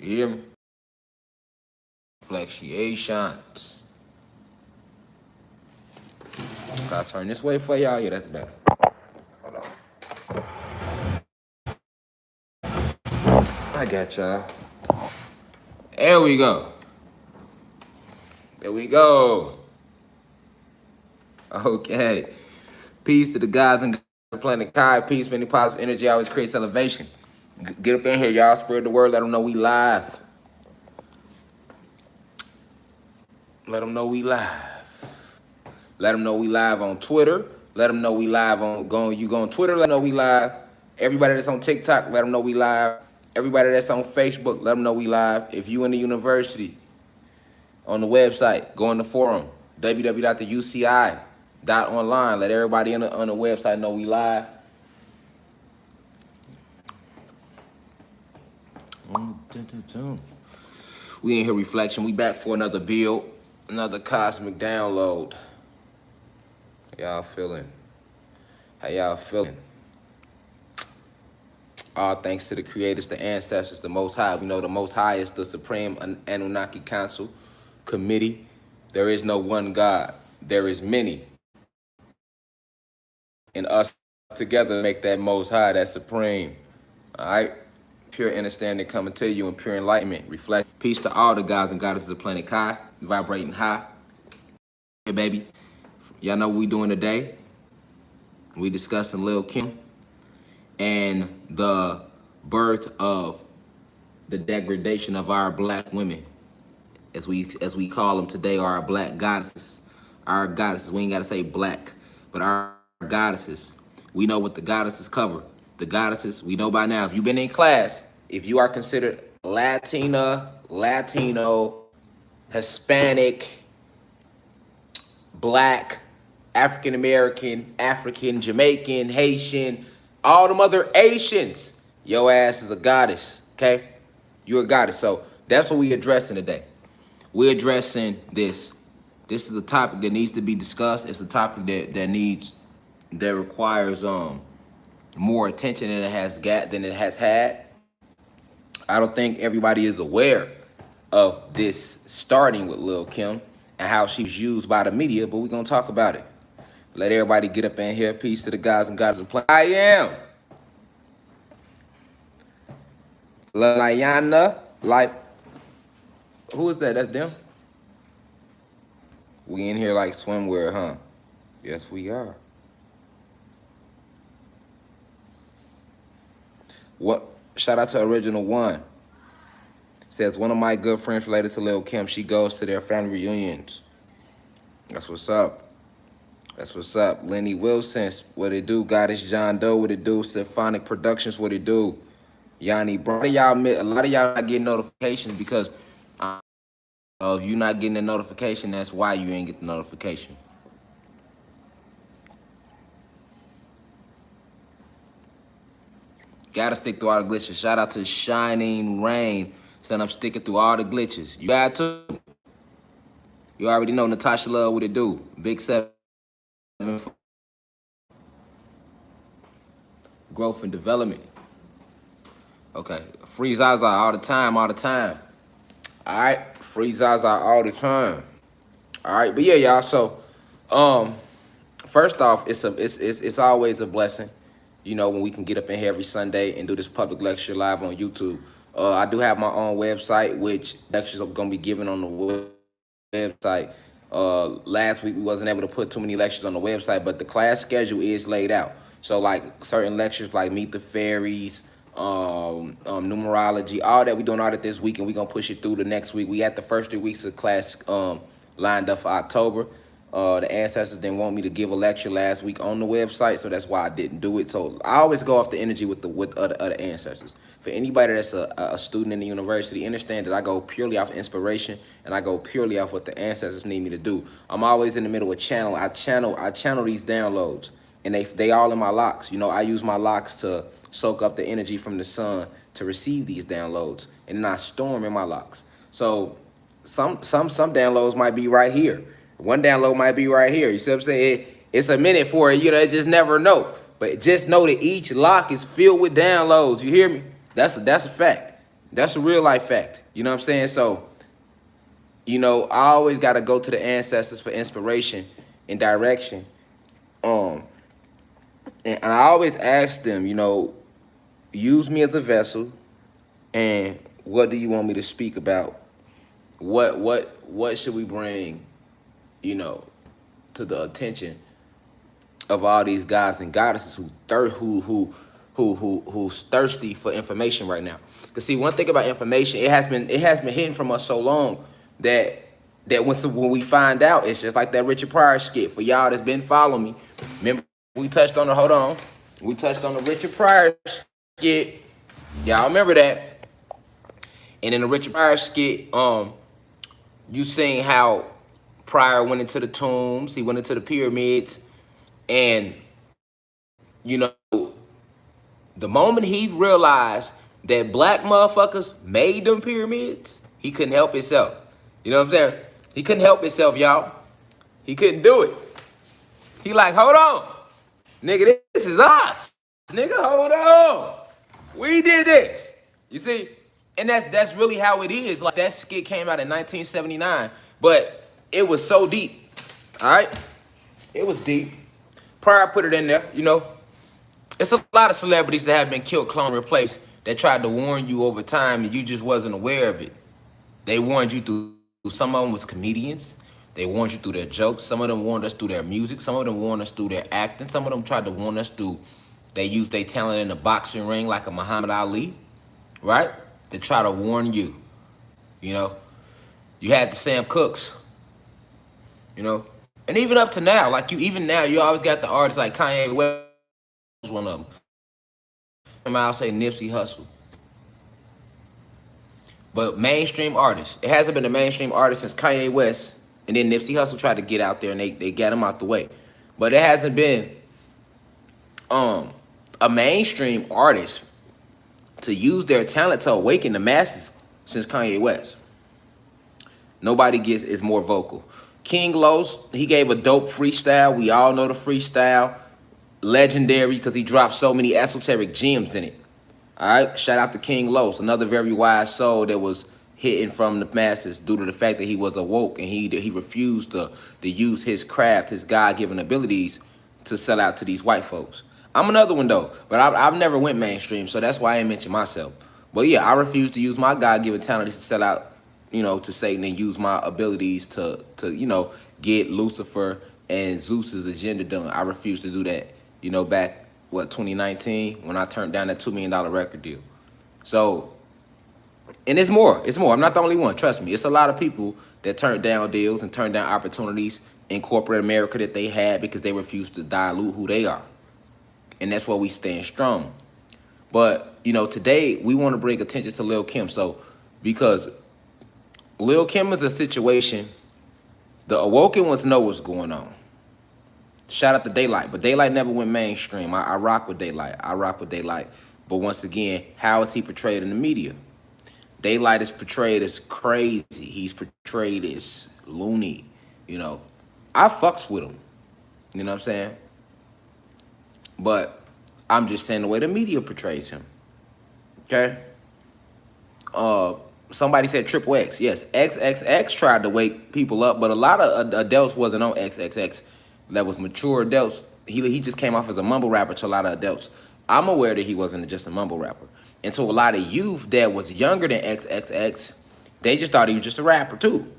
You hear me? Flexiations. I'll turn this way for y'all. Yeah, that's better. Hold on. I got y'all. There we go. There we go. Okay. Peace to the gods and planet Kai. Peace, many positive energy always creates elevation. Get up in here, y'all. Spread the word. Let them know we live. Let them know we live. Let them know we live on Twitter. Let them know we live on you go on Twitter. Let them know we live. Everybody that's on TikTok, let them know we live. Everybody that's on Facebook, let them know we live. If you in the university, on the website, go on the forum, www.uci.online. Let everybody on the website know we live. We in here reflection. We back for another build, another cosmic download. How y'all feeling? How y'all feeling? All thanks to the creators, the ancestors, the Most High. We know the Most High is the Supreme Anunnaki Council Committee. There is no one God. There is many. And us together make that Most High, that Supreme. All right? Pure understanding coming to you and pure enlightenment. Reflect. Peace to all the gods and goddesses of planet Kai. Vibrating high. Hey, baby. Y'all know what we doing today? We discussing Lil Kim and the birth of the degradation of our black women, as we call them today, are our black goddesses. Our goddesses. We ain't gotta say black, but our goddesses. We know what the goddesses cover. The goddesses, we know by now. If you've been in class, if you are considered Latina, Latino, Hispanic, black, African American, African, Jamaican, Haitian, all them other Asians, your ass is a goddess, okay? You're a goddess. So that's what we addressing today. We're addressing this. This is a topic that needs to be discussed. It's a topic that requires more attention than it has had. I don't think everybody is aware of this starting with Lil Kim and how she's used by the media, but we're gonna talk about it. Let everybody get up in here. Peace to the gods and goddesses of play. I am Layana. Like, who is that? That's them. We in here like swimwear, huh? Yes, we are. What? Shout out to Original One. Says one of my good friends related to Lil Kim. She goes to their family reunions. That's what's up. That's what's up. Lenny Wilson, what it do? Goddess John Doe, what it do? Symphonic Productions, what it do? Yanni Brown. A lot of y'all not getting notifications because if you're not getting a notification, that's why you ain't get the notification. Gotta stick through all the glitches. Shout out to Shining Rain. Saying I'm sticking through all the glitches. You got to. You already know Natasha Love, what it do? Big 7. Growth and development. Okay. Free Zaza all the time. All right. Free Zaza all the time. All right. But yeah, y'all. So, first off, it's always a blessing, you know, when we can get up in here every Sunday and do this public lecture live on YouTube. I do have my own website, which lectures are gonna be given on the website. Last week we wasn't able to put too many lectures on the website, but the class schedule is laid out. So like certain lectures like Meet the Fairies, numerology, all that, we doing all that this week, and we gonna push it through the next week. We got the first 3 weeks of class lined up for October. The ancestors didn't want me to give a lecture last week on the website, so that's why I didn't do it. So I always go off the energy with other ancestors. For anybody that's a student in the university, understand that I go purely off inspiration and I go purely off what the ancestors need me to do. I'm always in the middle of channel. I channel these downloads, and they all in my locks. You know, I use my locks to soak up the energy from the sun to receive these downloads, and then I store them in my locks. So some downloads might be right here. One download might be right here. You see what I'm saying? It's a minute for it. You know, just never know. But just know that each lock is filled with downloads. You hear me? That's a fact. That's a real life fact. You know what I'm saying? So, I always got to go to the ancestors for inspiration and direction. Um, and I always ask them, use me as a vessel, and what do you want me to speak about? What should we bring, you know, to the attention of all these guys and goddesses who's thirsty for information right now? Cause see, one thing about information, it has been hidden from us so long that when we find out, it's just like that Richard Pryor skit. For y'all that's been following me, remember we touched on the we touched on the Richard Pryor skit. Y'all remember that? And in the Richard Pryor skit, you seen how Pryor went into the tombs, he went into the pyramids, and you know, the moment he realized that black motherfuckers made them pyramids, he couldn't help himself. You know what I'm saying? He couldn't help himself, y'all. He couldn't do it. He like, hold on. Nigga, this is us. Nigga, hold on. We did this. You see? And that's really how it is. Like, that skit came out in 1979, but it was so deep. All right? It was deep. Pryor put it in there, It's a lot of celebrities that have been killed, cloned, replaced that tried to warn you over time and you just wasn't aware of it. They warned you through, some of them was comedians. They warned you through their jokes. Some of them warned us through their music. Some of them warned us through their acting. Some of them tried to warn us through, they used their talent in the boxing ring like a Muhammad Ali, right? They try to warn you, You had the Sam Cooks, And even up to now, even now, you always got the artists like Kanye West, one of them. I'll say Nipsey Hussle. But mainstream artists, it hasn't been a mainstream artist since Kanye West, and then Nipsey Hussle tried to get out there and they got him out the way. But it hasn't been a mainstream artist to use their talent to awaken the masses since Kanye West. Nobody is more vocal. King Los, he gave a dope freestyle. We all know the freestyle. Legendary because he dropped so many esoteric gems in it. All right, shout out to King Los, another very wise soul that was hidden from the masses due to the fact that he was awoke and he refused to use his craft, his God-given abilities to sell out to these white folks. I'm another one though, but I've never went mainstream, so that's why I ain't mention myself. But yeah, I refuse to use my God-given talents to sell out, to Satan and use my abilities to get Lucifer and Zeus's agenda done. I refuse to do that. Back 2019 when I turned down that $2 million record deal. So, and it's more. I'm not the only one. Trust me. It's a lot of people that turned down deals and turned down opportunities in corporate America that they had because they refused to dilute who they are. And that's why we stand strong. But, today we want to bring attention to Lil' Kim. So, because Lil' Kim is a situation, the awoken ones know what's going on. Shout out to Daylight, but Daylight never went mainstream. I rock with Daylight. But once again, how is he portrayed in the media? Daylight is portrayed as crazy. He's portrayed as loony. I fucks with him. You know what I'm saying? But I'm just saying the way the media portrays him. Okay? Somebody said Triple X. Yes, XXX tried to wake people up, but a lot of adults wasn't on XXX. That was mature adults. He just came off as a mumble rapper to a lot of adults. I'm aware that he wasn't just a mumble rapper. And to a lot of youth that was younger than XXX, they just thought he was just a rapper too.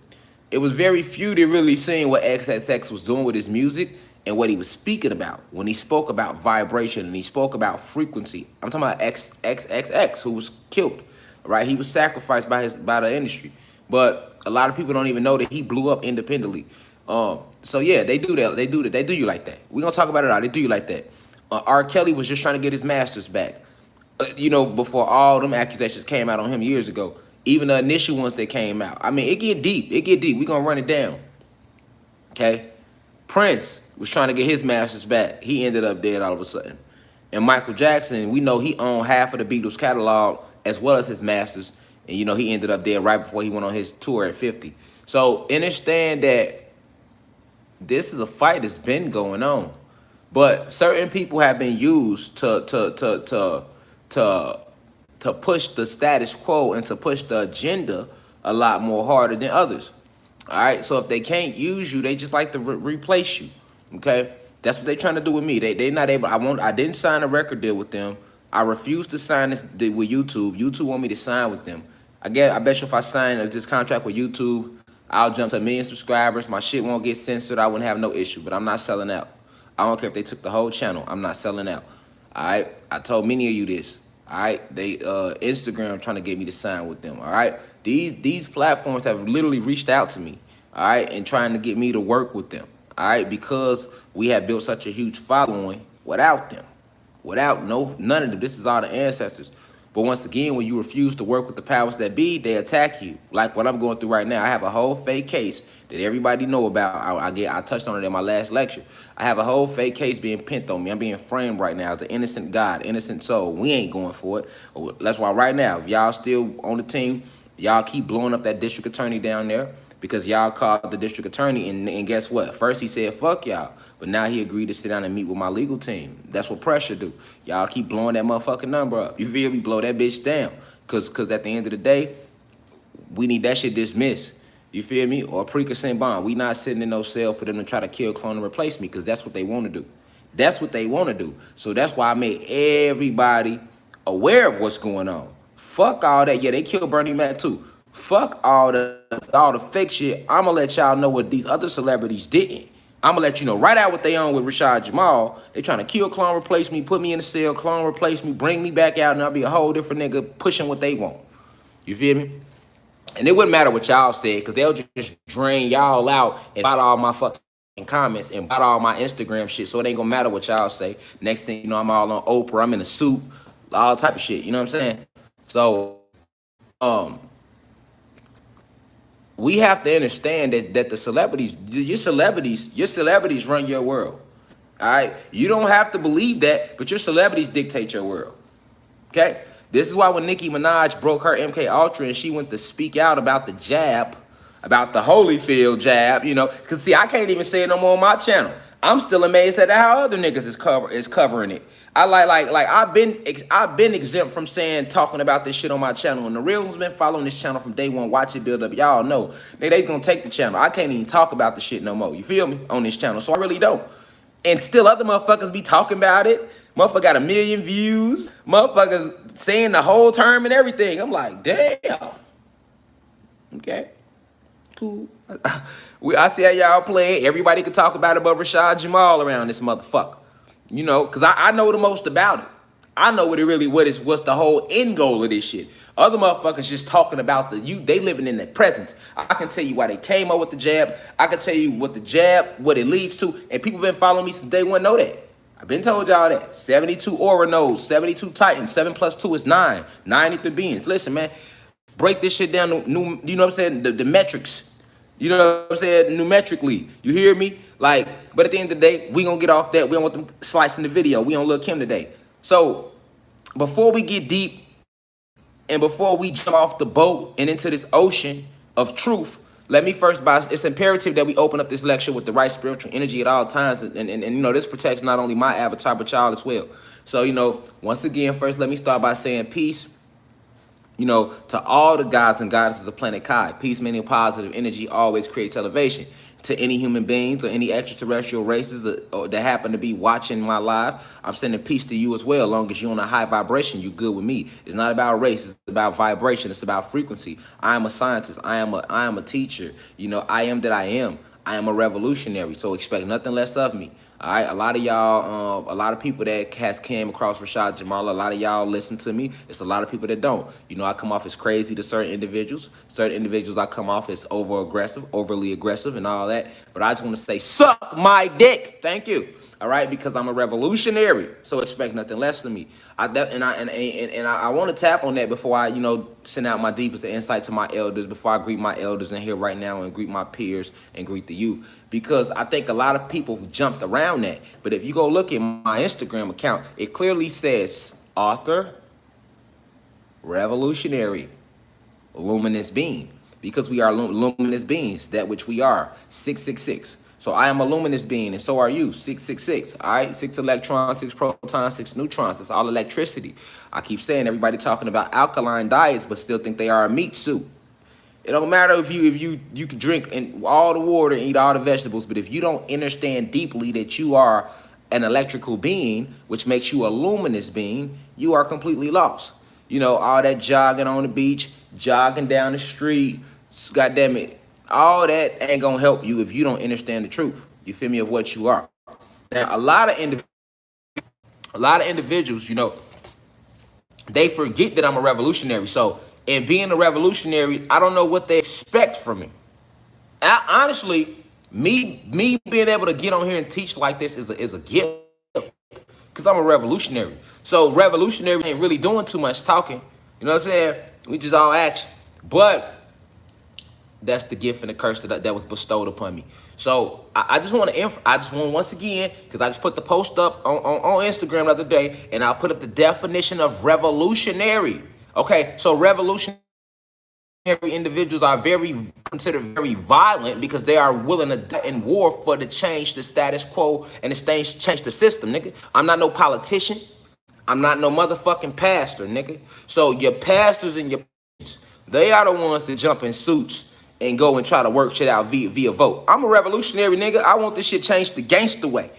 It was very few that really seen what XXX was doing with his music and what he was speaking about. When he spoke about vibration and he spoke about frequency. I'm talking about XXX, who was killed, right? He was sacrificed by the industry. But a lot of people don't even know that he blew up independently. So yeah, they do that. They do you like that. We're gonna talk about it all. They do you like that. R. Kelly was just trying to get his masters back. Before all them accusations came out on him years ago. Even the initial ones that came out. I mean, it get deep. We're gonna run it down. Okay? Prince was trying to get his masters back. He ended up dead all of a sudden. And Michael Jackson, we know he owned half of the Beatles catalog as well as his masters. And he ended up dead right before he went on his tour at 50. So understand that this is a fight that's been going on, but certain people have been used to to push the status quo and to push the agenda a lot more harder than others. All right, so if they can't use you, they just like to replace you. Okay, that's what they trying to do with me. They not able. I didn't sign a record deal with them. I refused to sign this deal with YouTube. YouTube want me to sign with them. I bet you if I sign this contract with YouTube, I'll jump to 1 million subscribers. My shit won't get censored. I wouldn't have no issue. But I'm not selling out. I don't care if they took the whole channel. I'm not selling out. All right, I told many of you this. All right, they Instagram trying to get me to sign with them. All right, these platforms have literally reached out to me. All right, and trying to get me to work with them. All right, because we have built such a huge following without them, without none of them. This is all the ancestors. But once again, when you refuse to work with the powers that be, they attack you. Like what I'm going through right now. I have a whole fake case that everybody know about. I touched on it in my last lecture. I have a whole fake case being pinned on me. I'm being framed right now as an innocent God, innocent soul. We ain't going for it. That's why right now, if y'all still on the team, y'all keep blowing up that district attorney down there because y'all called the district attorney, and guess what? First he said, fuck y'all, but now he agreed to sit down and meet with my legal team. That's what pressure do. Y'all keep blowing that motherfucking number up. You feel me? Blow that bitch down. Cause at the end of the day, we need that shit dismissed. You feel me? Or pre-consent bond. We not sitting in no cell for them to try to kill, clone, and replace me, because that's what they want to do. That's what they want to do. So that's why I made everybody aware of what's going on. Fuck all that. Yeah, they killed Bernie Mac too. Fuck all the fake shit. I'ma let y'all know what these other celebrities didn't. I'ma let you know right out what they on with Rashad, Jamal. They trying to kill, clone, replace me, put me in the cell, clone, replace me, bring me back out, and I'll be a whole different nigga pushing what they want. You feel me? And it wouldn't matter what y'all said, because they'll just drain y'all out and bot all my fucking comments and bot all my Instagram shit, so it ain't gonna matter what y'all say. Next thing you know, I'm all on Oprah, I'm in a suit, all type of shit, you know what I'm saying? So, we have to understand that the celebrities, your celebrities run your world. All right, you don't have to believe that, but your celebrities dictate your world. Okay, this is why when Nicki Minaj broke her MK Ultra and she went to speak out about the jab, about the Holyfield jab, you know, because see, I can't even say it no more on my channel. I'm still amazed at how other niggas is covering it. I like I've been exempt from talking about this shit on my channel, and the real ones been following this channel from day one. Watch it build up. Y'all know they gonna take the channel. I can't even talk about the shit no more. You feel me? On this channel, so I really don't. And still other motherfuckers be talking about it. Motherfucker got 1 million views. Motherfuckers saying the whole term and everything. I'm like, damn. Okay. Cool. I see how y'all play. Everybody can talk about it but Rashad Jamal around this motherfucker. You know, because I know the most about it. I know what's the whole end goal of this shit. Other motherfuckers just talking about they living in the present. I can tell you why they came up with the jab. I can tell you what it leads to. And people been following me since day one know that. I've been told y'all that. 72 aura nodes, 72 titans, 7 plus 2 is 9. 9 ether beings. Listen, man. Break this shit down, you know what I'm saying? The metrics. You know what I'm saying? Numerically. You hear me? Like, but at the end of the day, we gonna get off that. We don't want them slicing the video. We on Lil' Kim today. So, before we get deep and before we jump off the boat and into this ocean of truth, let me first, it's imperative that we open up this lecture with the right spiritual energy at all times. And you know, this protects not only my avatar, but y'all as well. So, you know, once again, first, let me start by saying peace. You know, to all the gods and goddesses of planet Kai, peace, meaning positive energy, always creates elevation. To any human beings or any extraterrestrial races that happen to be watching my live, I'm sending peace to you as well. As long as you're on a high vibration, you good with me. It's not about race. It's about vibration. It's about frequency. I am a scientist. I am a teacher. You know, I am that I am. I am a revolutionary. So expect nothing less of me. All right, a lot of y'all, a lot of people that came across Rashad Jamal, a lot of y'all listen to me. It's a lot of people that don't. You know, I come off as crazy to certain individuals. Certain individuals I come off as overly aggressive and all that. But I just want to say, suck my dick. Thank you. All right, because I'm a revolutionary. So expect nothing less than me. I want to tap on that before I, you know, send out my deepest insight to my elders, before I greet my elders in here right now and greet my peers and greet the youth. Because I think a lot of people jumped around that. But if you go look at my Instagram account, it clearly says author, revolutionary, luminous being. Because we are luminous beings, that which we are, 666. So I am a luminous being, and so are you. 666. All right, 6 electrons, 6 protons, 6 neutrons. It's all electricity. I keep saying everybody talking about alkaline diets, but still think they are a meat soup. It don't matter if you can drink all the water and eat all the vegetables, but if you don't understand deeply that you are an electrical being, which makes you a luminous being, you are completely lost. You know, all that jogging on the beach, jogging down the street, goddamn it, all that ain't gonna help you if you don't understand the truth. You feel me, of what you are. Now, a lot of individuals, you know, they forget that I'm a revolutionary. So, in being a revolutionary, I don't know what they expect from me. Honestly, me being able to get on here and teach like this is a gift, because I'm a revolutionary. So revolutionary ain't really doing too much talking. You know what I'm saying? We just all action. But that's the gift and the curse that was bestowed upon me. So I just want once again, because I just put the post up on Instagram the other day, and I'll put up the definition of revolutionary. Okay, so revolutionary individuals are considered very violent because they are willing to die in war for to change the status quo and to change the system, nigga. I'm not no politician. I'm not no motherfucking pastor, nigga. So your pastors and your they are the ones that jump in suits and go and try to work shit out via vote. I'm a revolutionary, nigga. I want this shit changed the gangster way.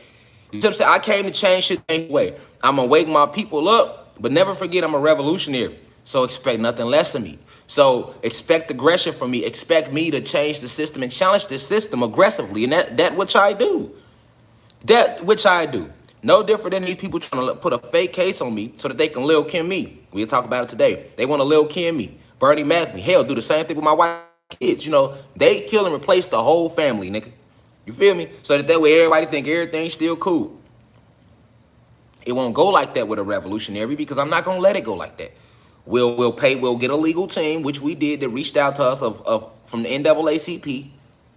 You know what I'm saying? I came to change shit the gangster way. I'm gonna wake my people up, but never forget I'm a revolutionary. So expect nothing less of me. So expect aggression from me. Expect me to change the system and challenge the system aggressively. And that which I do. That which I do. No different than these people trying to put a fake case on me so that they can Lil Kim me. We'll talk about it today. They want to Lil Kim me. Bernie Mac me. Hell, do the same thing with my wife and kids. You know, they kill and replace the whole family, nigga. You feel me? So that way everybody think everything's still cool. It won't go like that with a revolutionary because I'm not going to let it go like that. We'll get a legal team, which we did, that reached out to us from the NAACP.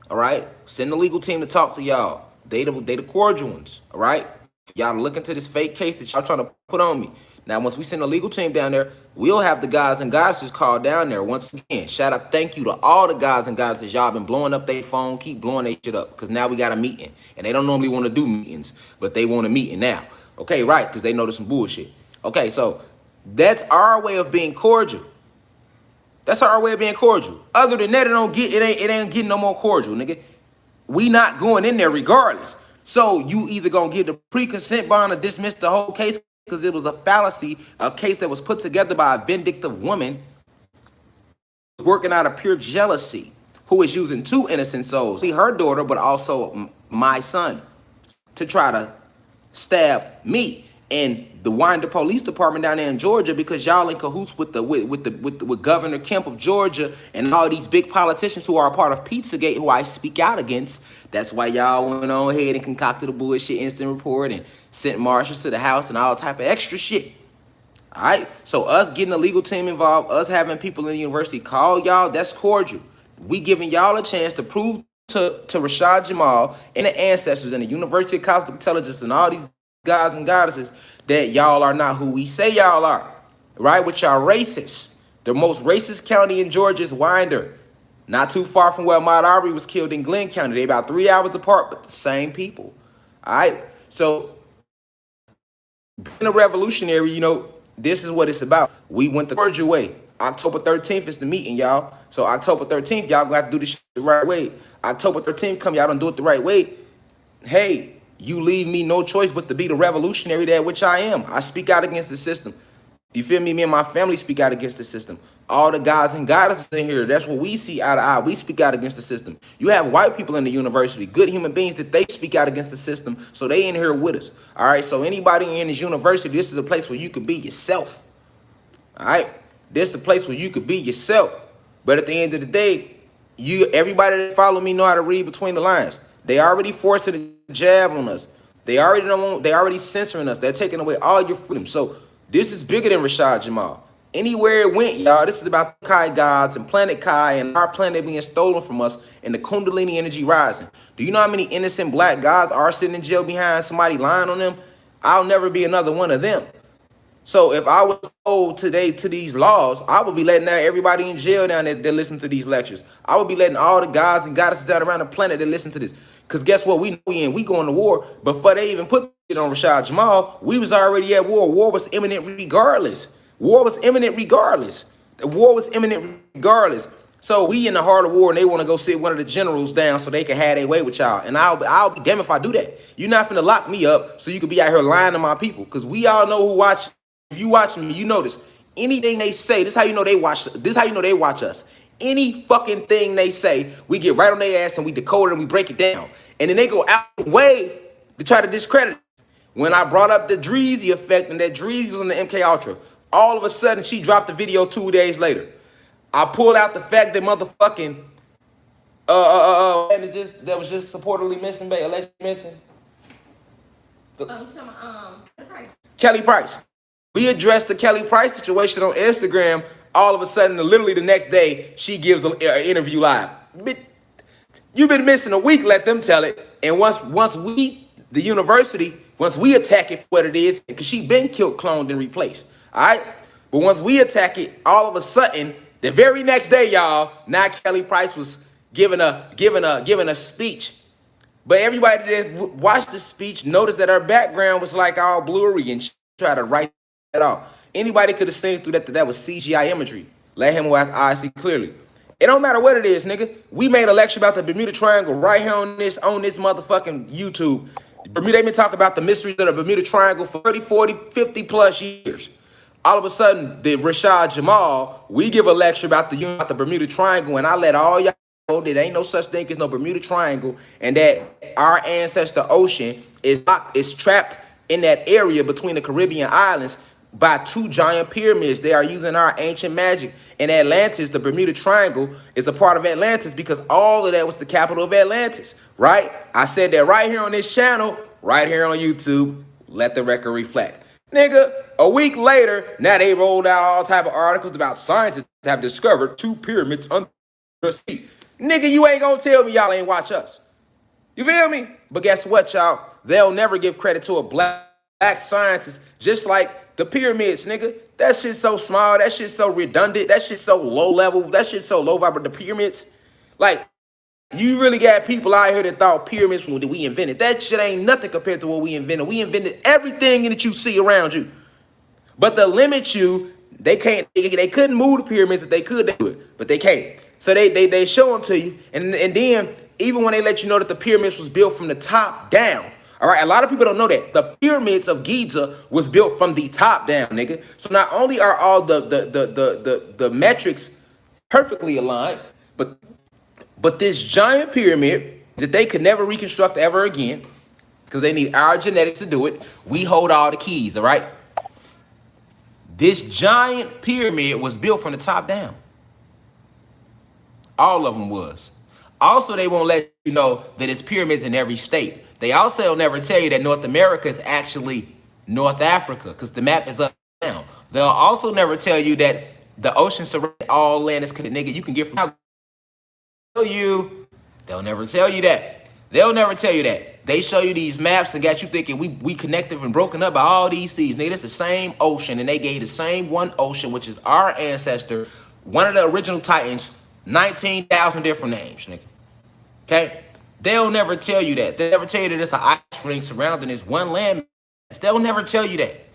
All right, send the legal team to talk to y'all. They the cordial ones. All right, y'all look into this fake case that y'all trying to put on me. Now, once we send a legal team down there, we'll have the guys and goddesses called down there. Once again, shout out, thank you to all the guys and goddesses. Y'all been blowing up their phone, keep blowing their shit up, because now we got a meeting, and they don't normally want to do meetings, but they want a meeting now. Okay, right, because they know there's some bullshit. Okay, so that's our way of being cordial. That's our way of being cordial. Other than that, it ain't getting no more cordial, nigga. We not going in there regardless. So you either gonna get the pre-consent bond or dismiss the whole case because it was a fallacy, a case that was put together by a vindictive woman working out of pure jealousy, who is using two innocent souls, her daughter, but also my son, to try to stab me and the Winder Police Department down there in Georgia, because y'all in cahoots with Governor Kemp of Georgia and all these big politicians who are a part of Pizzagate, who I speak out against. That's why y'all went on ahead and concocted a bullshit instant report and sent marshals to the house and all type of extra shit. All right, so us getting a legal team involved, us having people in the university call y'all, that's cordial. We giving y'all a chance to prove to Rashad, Jamal and the ancestors and the University of Cosmic Intelligence and all these guys and goddesses that y'all are not who we say y'all are, right? Which are racist. The most racist county in Georgia is Winder. Not too far from where Ahmaud Arbery was killed in Glenn County. They about 3 hours apart, but the same people. All right? So being a revolutionary, you know, this is what it's about. We went the cordial way. October 13th is the meeting, y'all. So October 13th, y'all gonna have to do this shit the right way. October 13th come, y'all don't do it the right way. Hey, you leave me no choice but to be the revolutionary that which I am. I speak out against the system. You feel me? Me and my family speak out against the system. All the guys and goddesses in here, that's what we see eye to eye. We speak out against the system. You have white people in the university, good human beings, that they speak out against the system, so they in here with us. All right, so anybody in this university, this is a place where you could be yourself. All right, this is the place where you could be yourself. But at the end of the day, everybody that follow me know how to read between the lines. They already forcing a jab on us. They already censoring us. They're taking away all your freedom. So this is bigger than Rashad Jamal. Anywhere it went, y'all, this is about Kai gods and Planet Kai and our planet being stolen from us and the Kundalini energy rising. Do you know how many innocent black gods are sitting in jail behind somebody lying on them? I'll never be another one of them. So if I was told today to these laws, I would be letting everybody in jail down there that listen to these lectures. I would be letting all the guys and goddesses down around the planet that listen to this. Because guess what? We going to war. Before they even put it on Rashad Jamal, we was already at war. War was imminent regardless. War was imminent regardless. The war was imminent regardless. So we in the heart of war, and they want to go sit one of the generals down so they can have their way with y'all. And I'll be damned if I do that. You're not finna lock me up so you could be out here lying to my people. Because we all know who watch. If you watch me, you know this. Anything they say, this is how you know they watch. This is how you know they watch us. Any fucking thing they say, we get right on their ass and we decode it and we break it down. And then they go out the way to try to discredit it. When I brought up the Dreezy effect and that Dreezy was on the MK Ultra, all of a sudden she dropped the video 2 days later. I pulled out the fact that motherfucking that was just supportedly missing, babe, allegedly missing. Kelly Price. We addressed the Kelly Price situation on Instagram. All of a sudden, literally the next day, she gives an interview live. You've been missing a week, let them tell it. And once we, the university, once we attack it for what it is, because she been killed, cloned, and replaced. All right? But once we attack it, all of a sudden, the very next day, y'all, now Kelly Price was giving a speech. But everybody that watched the speech noticed that her background was like all blurry, and she tried to write at all. Anybody could have seen through that was CGI imagery. Let him who has eyes see clearly. It don't matter what it is, nigga. We made a lecture about the Bermuda Triangle right here on this motherfucking YouTube. Bermuda, they been talking about the mysteries of the Bermuda Triangle for 30, 40, 50 plus years. All of a sudden, the Rashad Jamal, we give a lecture about the Bermuda Triangle, and I let all y'all know that ain't no such thing as no Bermuda Triangle, and that our ancestor ocean is trapped in that area between the Caribbean islands by 2 giant pyramids. They are using our ancient magic. And Atlantis, the Bermuda Triangle, is a part of Atlantis because all of that was the capital of Atlantis, right? I said that right here on this channel, right here on YouTube. Let the record reflect. Nigga, a week later, now they rolled out all type of articles about scientists have discovered 2 pyramids under the sea. Nigga, you ain't gonna tell me y'all ain't watch us. You feel me? But guess what, y'all? They'll never give credit to a black scientist, just like the pyramids, nigga. That shit's so small. That shit's so redundant. That shit's so low level. That shit's so low vibe. The pyramids, like, you really got people out here that thought pyramids were we invented. That shit ain't nothing compared to what we invented. We invented everything that you see around you. But to limit you, they can't. They couldn't move the pyramids. If they could, they would, but they can't. So they show them to you, and then even when they let you know that the pyramids was built from the top down. All right, a lot of people don't know that the pyramids of Giza was built from the top down, nigga. So not only are all the metrics perfectly aligned, but this giant pyramid that they could never reconstruct ever again, because they need our genetics to do it. We hold all the keys, all right? This giant pyramid was built from the top down. All of them was. Also, they won't let you know that it's pyramids in every state. They also will never tell you that North America is actually North Africa, because the map is up down. They'll also never tell you that the ocean surrounding all land is connected. Nigga, you can get from you. They'll never tell you that. They'll never tell you that. They show you these maps and got you thinking we connected and broken up by all these seas. Nigga, it's the same ocean, and they gave the same one ocean, which is our ancestor, one of the original Titans, 19,000 different names, nigga. Okay? They'll never tell you that. They'll never tell you that it's an ice ring surrounding this one land. They'll never tell you that.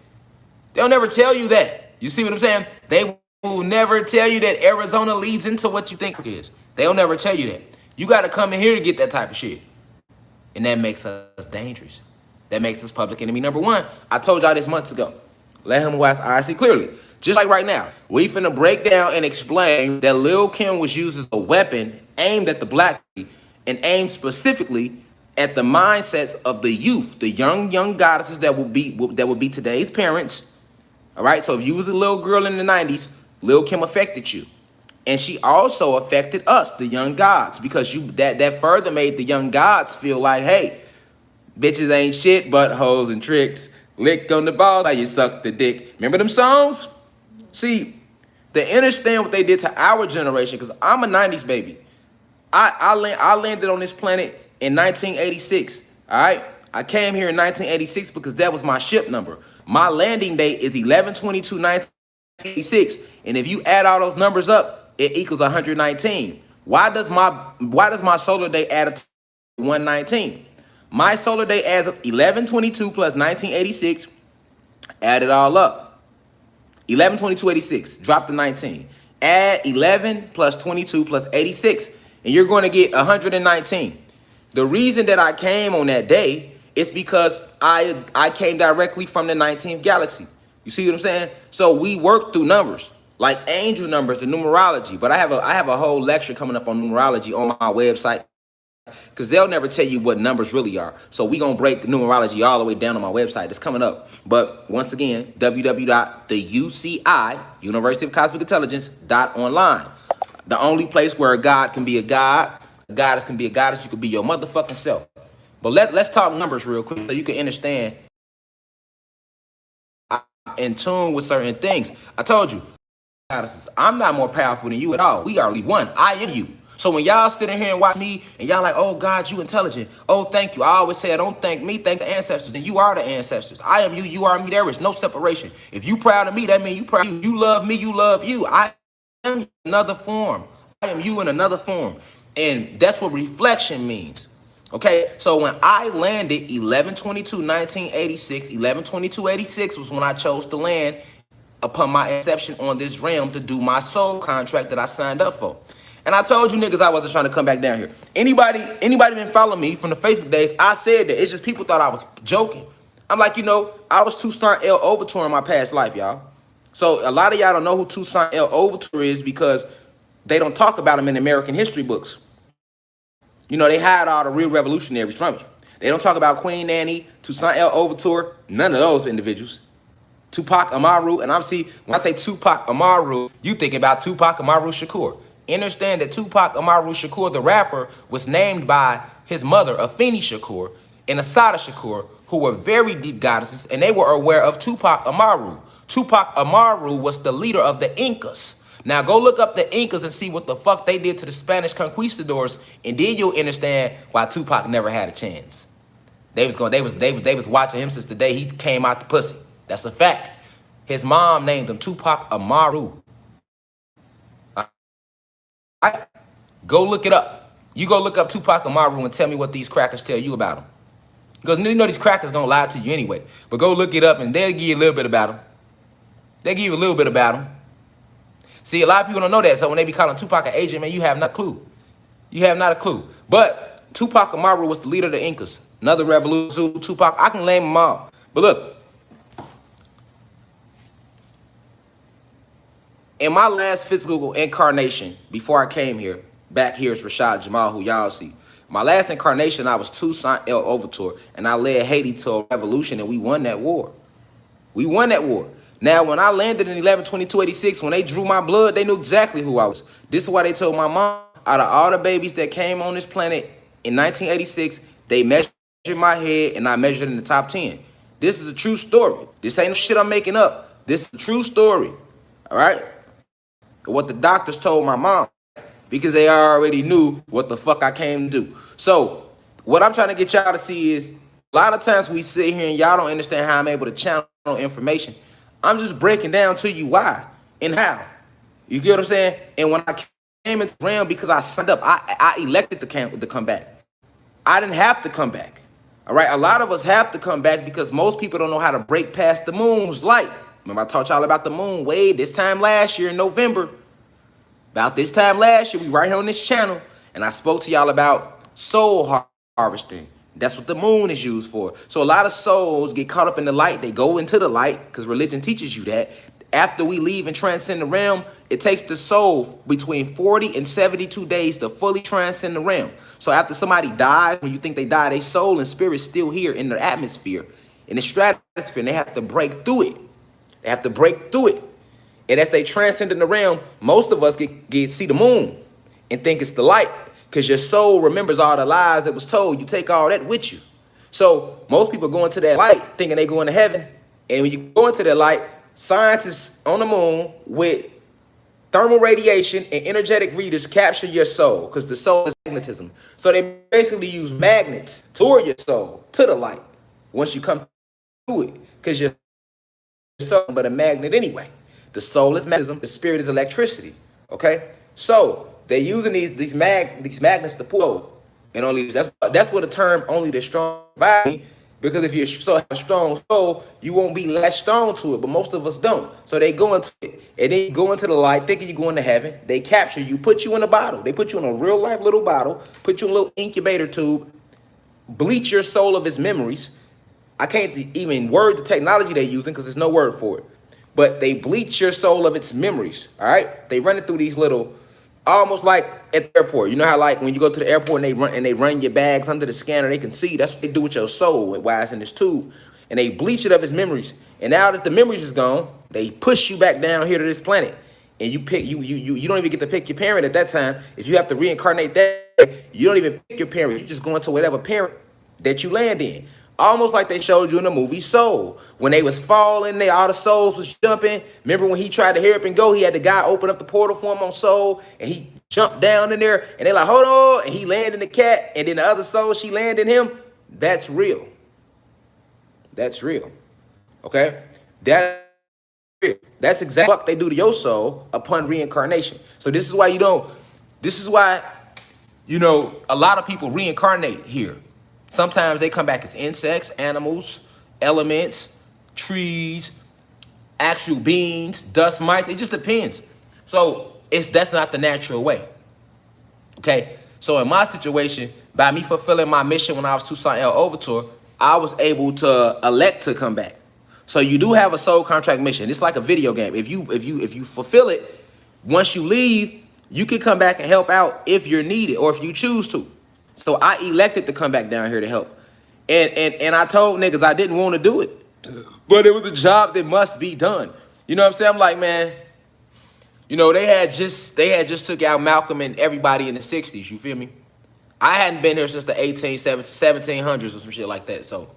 They'll never tell you that. You see what I'm saying? They will never tell you that Arizona leads into what you think it is. They'll never tell you that. You got to come in here to get that type of shit. And that makes us dangerous. That makes us public enemy number 1. I told y'all this months ago. Let him who has eyes see clearly. Just like right now, we finna break down and explain that Lil' Kim was used as a weapon aimed at the black community and aimed specifically at the mindsets of the youth, the young goddesses that will be today's parents. All right, so if you was a little girl in the 90s, Lil' Kim affected you. And she also affected us, the young gods, because that further made the young gods feel like, hey, bitches ain't shit but hoes and tricks. Lick on the balls, how you suck the dick. Remember them songs? See, they understand what they did to our generation, because I'm a 90s baby. I landed on this planet in 1986, all right? I came here in 1986 because that was my ship number. My landing date is 11/22/1986, and if you add all those numbers up, it equals 119. Why does my solar day add up to 119? My solar day adds up 11/22 plus 1986. Add it all up. 11/22/86. Drop the 19. Add 11 plus 22 plus 86, and you're going to get 119. The reason that I came on that day is because I came directly from the 19th galaxy. You see what I'm saying? So we work through numbers, like angel numbers and numerology. But I have a whole lecture coming up on numerology on my website, because they'll never tell you what numbers really are. So we gonna break numerology all the way down on my website. It's coming up. But once again, www.theuci, University of Cosmic Intelligence .online. The only place where a God can be a God, a goddess can be a goddess. You can be your motherfucking self. But let's talk numbers real quick so you can understand. I'm in tune with certain things. I told you, goddesses, I'm not more powerful than you at all. We are one. I am you. So when y'all sit in here and watch me and y'all like, oh God, you intelligent. Oh, thank you. I always say, don't thank me, thank the ancestors. And you are the ancestors. I am you, you are me. There is no separation. If you proud of me, that means you proud of you. You love me, you love you. I am you in another form. I am you in another form. And that's what reflection means. Okay, so when I landed 11/22/1986, 11/22/86 was when I chose to land upon my inception on this realm to do my soul contract that I signed up for. And I told you niggas I wasn't trying to come back down here. Anybody been following me from the Facebook days, I said that. It's just people thought I was joking. I'm like, I was Toussaint L. Overture in my past life, y'all. So a lot of y'all don't know who Toussaint L. Overture is because they don't talk about him in American history books. They hide all the real revolutionaries from you. They don't talk about Queen Annie, Toussaint L. Overture, none of those individuals. Tupac Amaru, and when I say Tupac Amaru, you think about Tupac Amaru Shakur. Understand that Tupac Amaru Shakur, the rapper, was named by his mother, Afeni Shakur, and Asada Shakur, who were very deep goddesses, and they were aware of Tupac Amaru. Tupac Amaru was the leader of the Incas. Now go look up the Incas and see what the fuck they did to the Spanish conquistadors, and then you'll understand why Tupac never had a chance. They was watching him since the day he came out the pussy. That's a fact. His mom named him Tupac Amaru. Go look it up. You go look up Tupac Amaru and tell me what these crackers tell you about him. Because these crackers gonna lie to you anyway. But go look it up and they'll give you a little bit about him. They'll give you a little bit about him. See, a lot of people don't know that. So when they be calling Tupac an agent, man, you have not a clue. You have not a clue. But Tupac Amaru was the leader of the Incas. Another revolution, Tupac. I can name them all. But look, in my last physical incarnation, before I came here, back here is Rashad Jamal, who y'all see. My last incarnation, I was Toussaint L. Overture, and I led Haiti to a revolution, and we won that war. We won that war. Now, when I landed in 11/22/86, when they drew my blood, they knew exactly who I was. This is why they told my mom, out of all the babies that came on this planet in 1986, they measured my head, and I measured in the top 10. This is a true story. This ain't no shit I'm making up. This is a true story. All right? What the doctors told my mom, because they already knew what the fuck I came to do. So what I'm trying to get y'all to see is, a lot of times we sit here and y'all don't understand how I'm able to channel information. I'm just breaking down to you why and how. You get what I'm saying? And when I came into the realm, because I signed up, I elected to come back. I didn't have to come back. All right? A lot of us have to come back because most people don't know how to break past the moon's light. Remember I taught y'all about the moon way this time last year in November. About this time last year, we right here on this channel, and I spoke to y'all about soul harvesting. That's what the moon is used for. So a lot of souls get caught up in the light. They go into the light because religion teaches you that. After we leave and transcend the realm, it takes the soul between 40 and 72 days to fully transcend the realm. So after somebody dies, when you think they die, their soul and spirit is still here in the atmosphere, in the stratosphere, and they have to break through it. They have to break through it. And as they transcend in the realm, most of us get see the moon and think it's the light because your soul remembers all the lies that was told. You take all that with you. So most people go into that light thinking they go into heaven. And when you go into that light, scientists on the moon with Thermal radiation and energetic readers capture your soul because the soul is magnetism. So they basically use magnets toward your soul to the light once you come to it because your soul but a magnet anyway. The soul is magnetism. The spirit is electricity. Okay, so they're using these magnets to pull, and only that's what the term "only the strong survive" because if you're so have a strong soul, you won't be latched strong to it. But most of us don't. So they go into it, and then you go into the light, thinking you're going to heaven. They capture you, put you in a bottle. They put you in a real life little bottle, put you in a little incubator tube, bleach your soul of its memories. I can't even word the technology they're using because there's no word for it. But they bleach your soul of its memories. All right. They run it through these little, almost like at the airport. You know how like when you go to the airport and they run your bags under the scanner, they can see. That's what they do with your soul while it's in this tube. And they bleach it of its memories. And now that the memories is gone, they push you back down here to this planet. And you pick you don't even get to pick your parent at that time. If you have to reincarnate that, you don't even pick your parent. You just go into whatever parent that you land in. Almost like they showed you in the movie Soul. When they was falling, all the souls was jumping. Remember when he tried to hurry up and go, he had the guy open up the portal for him on Soul, and he jumped down in there, and they're like, hold on, and he landed in the cat, and then the other soul, she landed in him. That's real. That's real. Okay? That's real. That's exactly what they do to your soul upon reincarnation. So this is why a lot of people reincarnate here. Sometimes they come back as insects, animals, elements, trees, actual beings, dust mites. It just depends. So that's not the natural way. Okay. So in my situation, by me fulfilling my mission when I was Toussaint L. Overture, I was able to elect to come back. So you do have a soul contract mission. It's like a video game. If you fulfill it, once you leave, you can come back and help out if you're needed or if you choose to. So I elected to come back down here to help. And I told niggas I didn't want to do it. But it was a job that must be done. You know what I'm saying? I'm like, man, they had just took out Malcolm and everybody in the 60s, you feel me? I hadn't been here since the 1700s or some shit like that. So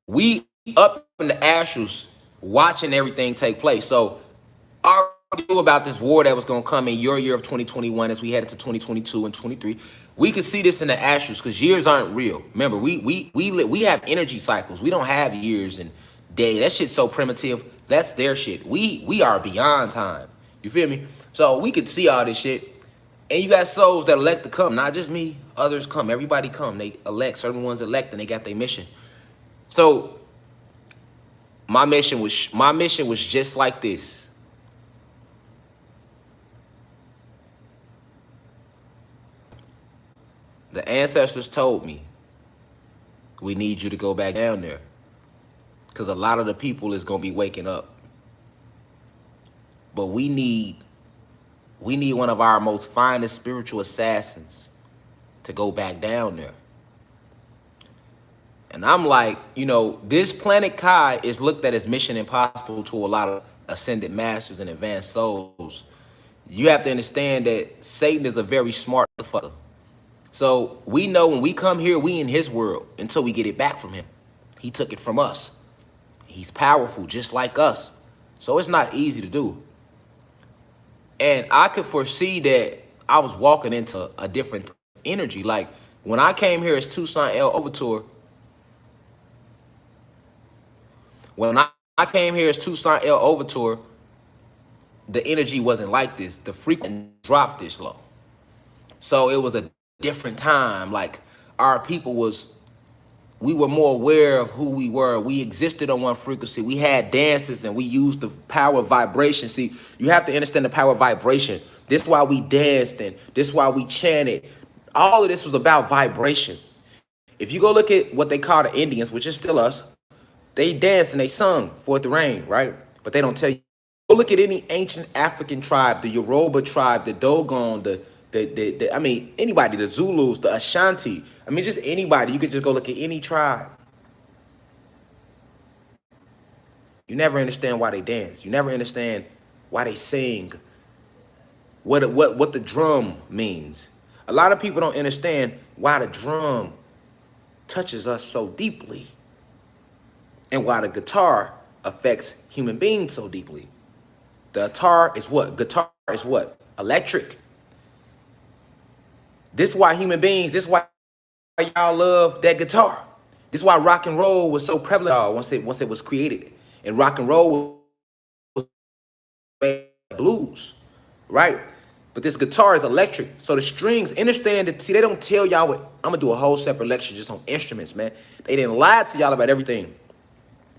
we up in the astrals watching everything take place. So I already knew about this war that was going to come in your year of 2021 as we head into 2022 and 23. We could see this in the astrals because years aren't real. Remember, we have energy cycles. We don't have years and days. That shit's so primitive. That's their shit. We are beyond time. You feel me? So we could see all this shit. And you got souls that elect to come. Not just me. Others come. Everybody come. They elect. Certain ones elect and they got their mission. So my mission was just like this. The ancestors told me, we need you to go back down there because a lot of the people is going to be waking up. But we need one of our most finest spiritual assassins to go back down there. And I'm like, this planet Kai is looked at as mission impossible to a lot of ascended masters and advanced souls. You have to understand that Satan is a very smart motherfucker. So we know when we come here, we in his world until we get it back from him. He took it from us. He's powerful just like us. So it's not easy to do. And I could foresee that I was walking into a different energy. Like when I came here as Toussaint L. Overture, the energy wasn't like this. The frequency dropped this low. So it was a different time. Like our people we were more aware of who we were. We existed on one frequency. We had dances and we used the power of vibration. See, you have to understand the power of vibration. This is why we danced and this is why we chanted. All of this was about vibration. If you go look at what they call the Indians, which is still us, they danced and they sung for it to rain, right? But they don't tell you. Go look at any ancient African tribe, the Yoruba tribe, the Dogon, anybody, the Zulus, the Ashanti. Just anybody. You could just go look at any tribe. You never understand why they dance. You never understand why they sing. What the drum means. A lot of people don't understand why the drum touches us so deeply and why the guitar affects human beings so deeply. The guitar is what? Guitar is what? Electric. This is why human beings, this is why y'all love that guitar. This is why rock and roll was so prevalent once it was created. And rock and roll was blues, right? But this guitar is electric. So the strings, understand that, see, they don't tell y'all what, I'm gonna do a whole separate lecture just on instruments, man. They didn't lie to y'all about everything.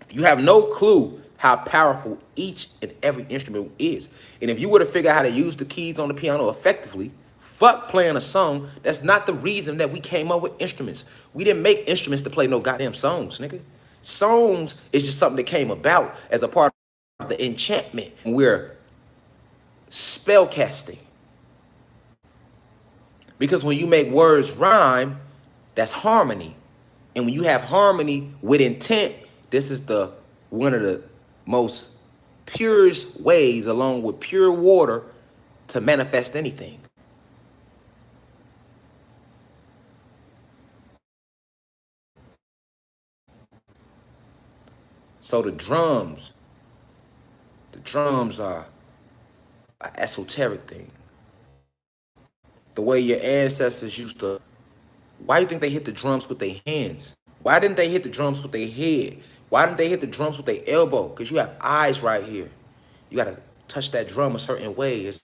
You have no clue how powerful each and every instrument is. And if you were to figure out how to use the keys on the piano effectively, fuck playing a song. That's not the reason that we came up with instruments. We didn't make instruments to play no goddamn songs, nigga. Songs is just something that came about as a part of the enchantment. We're spell casting. Because when you make words rhyme, that's harmony. And when you have harmony with intent, this is one of the most purest ways, along with pure water, to manifest anything. So the drums are an esoteric thing. The way your ancestors used to, why do you think they hit the drums with their hands? Why didn't they hit the drums with their head? Why didn't they hit the drums with their elbow? Because you have eyes right here. You got to touch that drum a certain way. It's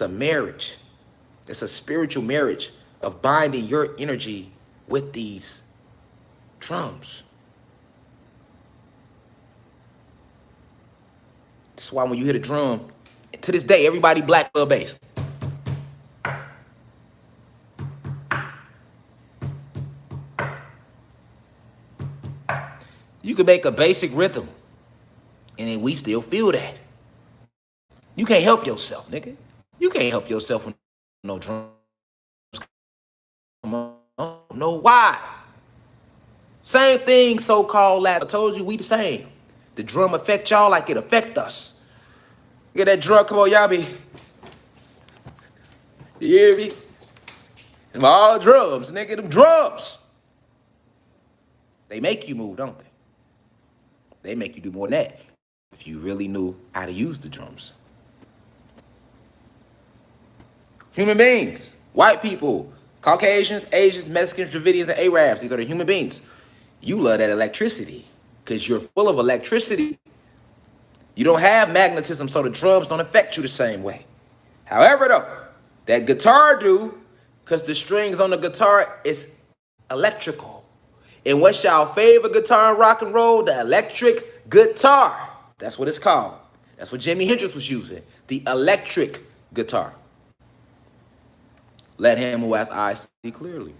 a marriage. It's a spiritual marriage of binding your energy with these drums. That's why when you hit a drum, to this day, everybody black love bass. You can make a basic rhythm, and then we still feel that. You can't help yourself, nigga. You can't help yourself with no drums. Come on, no why. Same thing, so-called Latin. I told you we the same. The drum affect y'all like it affect us. Get that drum, come on, y'all be. You hear me? Them all drums, nigga, them drums. They make you move, don't they? They make you do more than that if you really knew how to use the drums. Human beings, white people, Caucasians, Asians, Mexicans, Dravidians, and Arabs. These are the human beings. You love that electricity because you're full of electricity. You don't have magnetism, so the drums don't affect you the same way. However, though, that guitar do, because the strings on the guitar is electrical. And what's y'all favorite guitar in rock and roll? The electric guitar. That's what it's called. That's what Jimi Hendrix was using. The electric guitar. Let him who has eyes see clearly.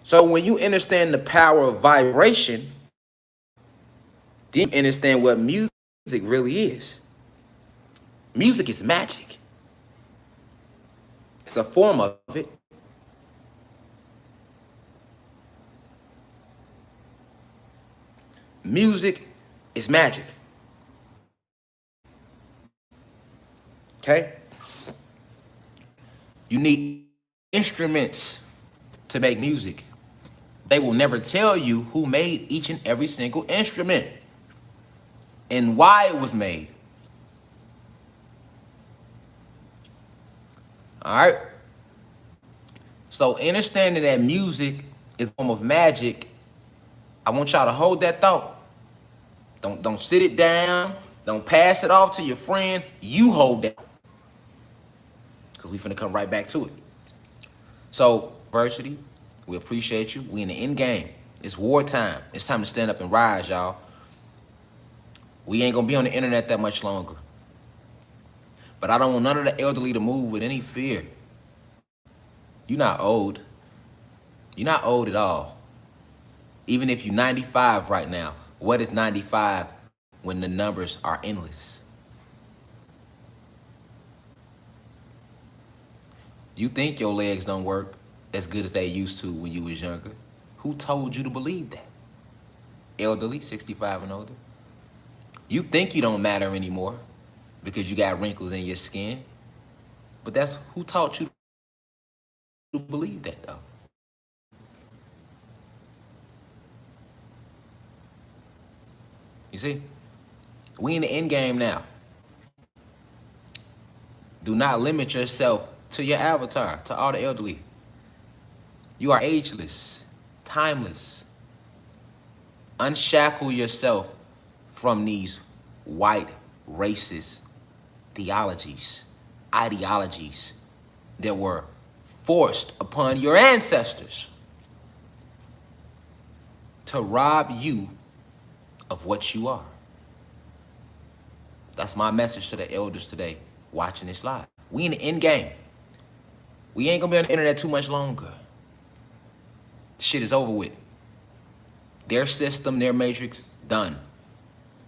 So when you understand the power of vibration, then you understand what music really is. Music is magic. The form of it. Music is magic. Okay? You need instruments to make music. They will never tell you who made each and every single instrument and why it was made. All right? So understanding that music is a form of magic, I want y'all to hold that thought. Don't sit it down. Don't pass it off to your friend. You hold that. Because we finna come right back to it. So, diversity, we appreciate you. We in the end game. It's wartime. It's time to stand up and rise, y'all. We ain't gonna be on the internet that much longer. But I don't want none of the elderly to move with any fear. You're not old. You're not old at all. Even if you're 95 right now, what is 95 when the numbers are endless? You think your legs don't work as good as they used to when you was younger? Who told you to believe that? Elderly, 65 and older. You think you don't matter anymore because you got wrinkles in your skin. But that's who taught you to believe that, though. You see? We in the end game now. Do not limit yourself to your avatar, to all the elderly. You are ageless, timeless. Unshackle yourself from these white racist theologies, ideologies that were forced upon your ancestors to rob you of what you are. That's my message to the elders today watching this live. We in the end game. We ain't gonna be on the internet too much longer. Shit is over with. Their system, their matrix, done.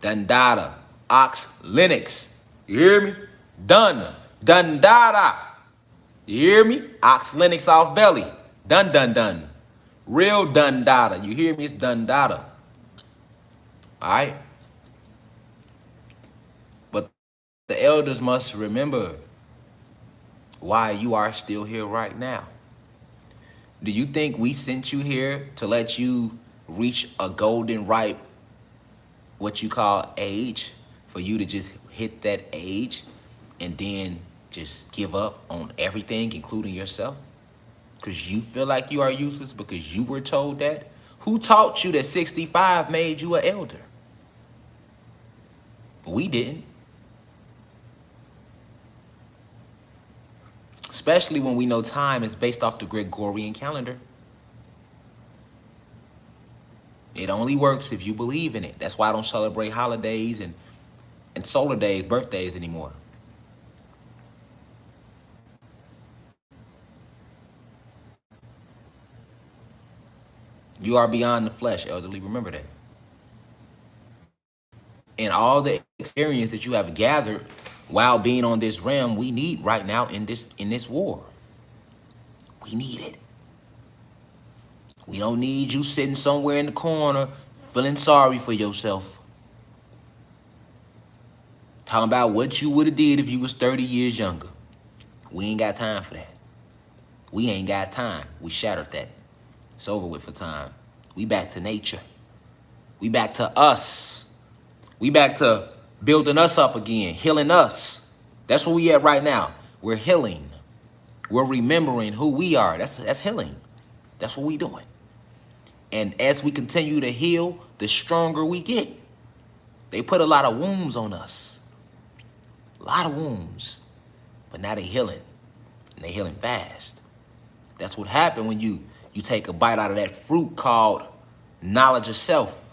Done data. Ox Linux. You hear me? Done. Done data. You hear me? Ox Linux off belly. Done, done, done. Real done data. You hear me? It's done data. All right? But the elders must remember why you are still here right now. Do you think we sent you here to let you reach a golden ripe, what you call age, for you to just hit that age and then just give up on everything, including yourself? Because you feel like you are useless because you were told that? Who taught you that 65 made you an elder? We didn't. Especially when we know time is based off the Gregorian calendar. It only works if you believe in it. That's why I don't celebrate holidays and solar days, birthdays anymore. You are beyond the flesh, elderly. Remember that. And all the experience that you have gathered while being on this realm, we need right now in this war. We need it. We don't need you sitting somewhere in the corner feeling sorry for yourself. Talking about what you would have did if you was 30 years younger. We ain't got time for that. We ain't got time. We shattered that. It's over with for time. We back to nature. We back to us. We back to building us up again, healing us. That's where we at right now. We're healing. We're remembering who we are. That's healing. That's what we doing. And as we continue to heal, the stronger we get. They put a lot of wounds on us. A lot of wounds. But now they healing. And they healing fast. That's what happened when you take a bite out of that fruit called knowledge of self.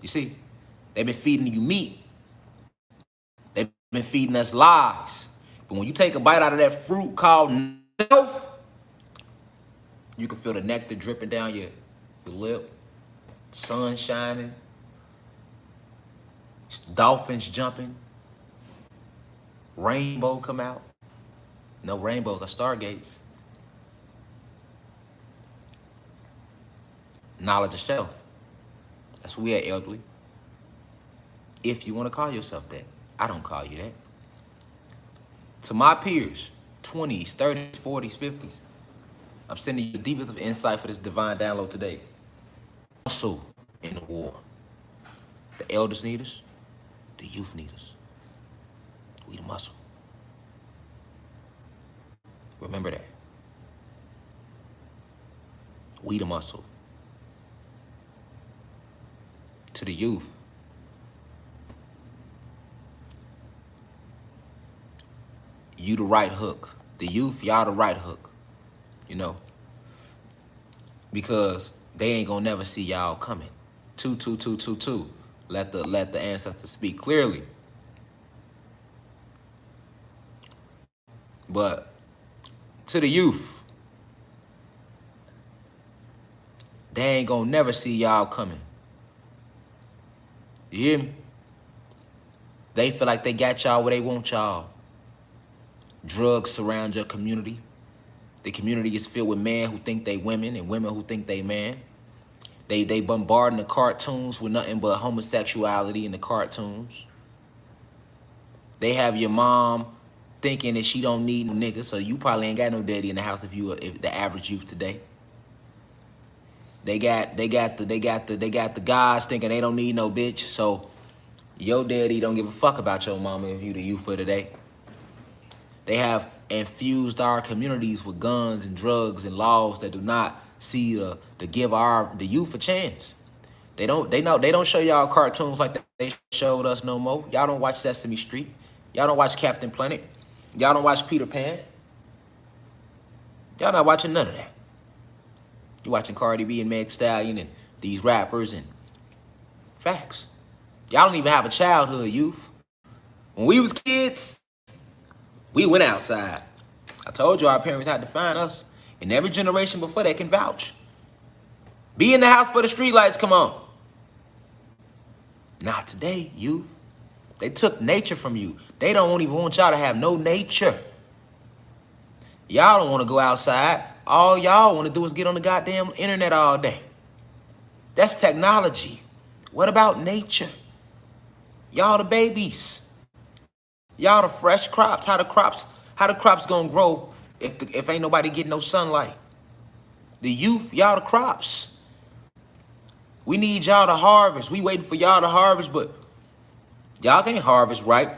You see, they've been feeding you meat. They've been feeding us lies. But when you take a bite out of that fruit called self, you can feel the nectar dripping down your lip, sun shining, dolphins jumping, rainbow come out. No, rainbows are stargates. Knowledge of self. That's where we at, elderly. If you want to call yourself that. I don't call you that. To my peers, 20s, 30s, 40s, 50s, I'm sending you the deepest of insight for this divine download today. Also in the war. The elders need us. The youth need us. We the muscle. Remember that. We the muscle. To the youth, you the right hook. The youth, y'all the right hook. You know, because they ain't gonna never see y'all coming. 2, 2, 2, 2, 2. Let the ancestors speak clearly. But to the youth, they ain't gonna never see y'all coming. You hear me? They feel like they got y'all where they want y'all. Drugs surround your community. The community is filled with men who think they women and women who think they man. They bombarding the cartoons with nothing but homosexuality in the cartoons. They have your mom thinking that she don't need no nigga, so you probably ain't got no daddy in the house if the average youth today. They got the guys thinking they don't need no bitch, so Your daddy don't give a fuck about your mama if you the youth of today. They have infused our communities with guns and drugs and laws that do not see to give the youth a chance. They don't show y'all cartoons like they showed us no more. Y'all don't watch Sesame Street. Y'all don't watch Captain Planet. Y'all don't watch Peter Pan. Y'all not watching none of that. You watching Cardi B and Meg Stallion and these rappers and facts. Y'all don't even have a childhood, youth. When we was kids, we went outside. I told you our parents had to find us. And every generation before that can vouch. Be in the house for the street lights, come on. Not today, youth. They took nature from you. They don't even want y'all to have no nature. Y'all don't want to go outside. All y'all want to do is get on the goddamn internet all day. That's technology. What about nature? Y'all the babies. Y'all the fresh crops. How the crops gonna grow if ain't nobody getting no sunlight? The youth, y'all the crops. We need y'all to harvest. We waiting for y'all to harvest, but y'all can't harvest right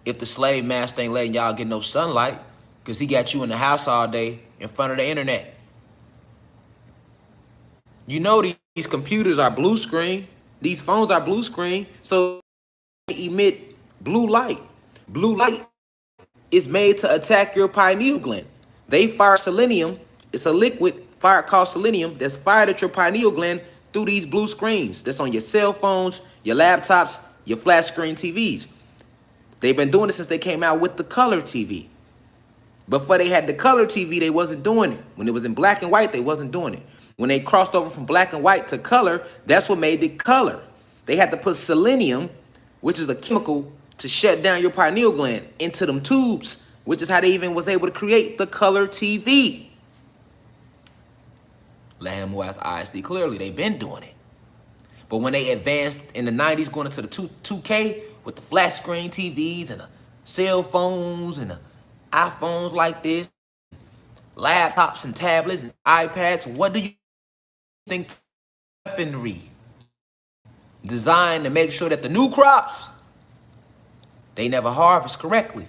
if the slave master ain't letting y'all get no sunlight because he got you in the house all day in front of the internet. You know these computers are blue screen. These phones are blue screen, so they emit blue light. Blue light is made to attack your pineal gland. They fire selenium. It's a liquid fire called selenium that's fired at your pineal gland through these blue screens that's on your cell phones, your laptops, your flat screen TVs. They've been doing it since they came out with the color TV. Before they had the color TV, they wasn't doing it. When it was in black and white, they wasn't doing it. When they crossed over from black and white to color, that's what made it color. They had to put selenium, which is a chemical to shut down your pineal gland, into them tubes, which is how they even was able to create the color TV. Let him who has eyes see clearly. They've been doing it. But when they advanced in the 90s, going into the 2K with the flat screen TVs and the cell phones and the iPhones like this, laptops and tablets and iPads, what do you think weaponry designed to make sure that the new crops, they never harvest correctly?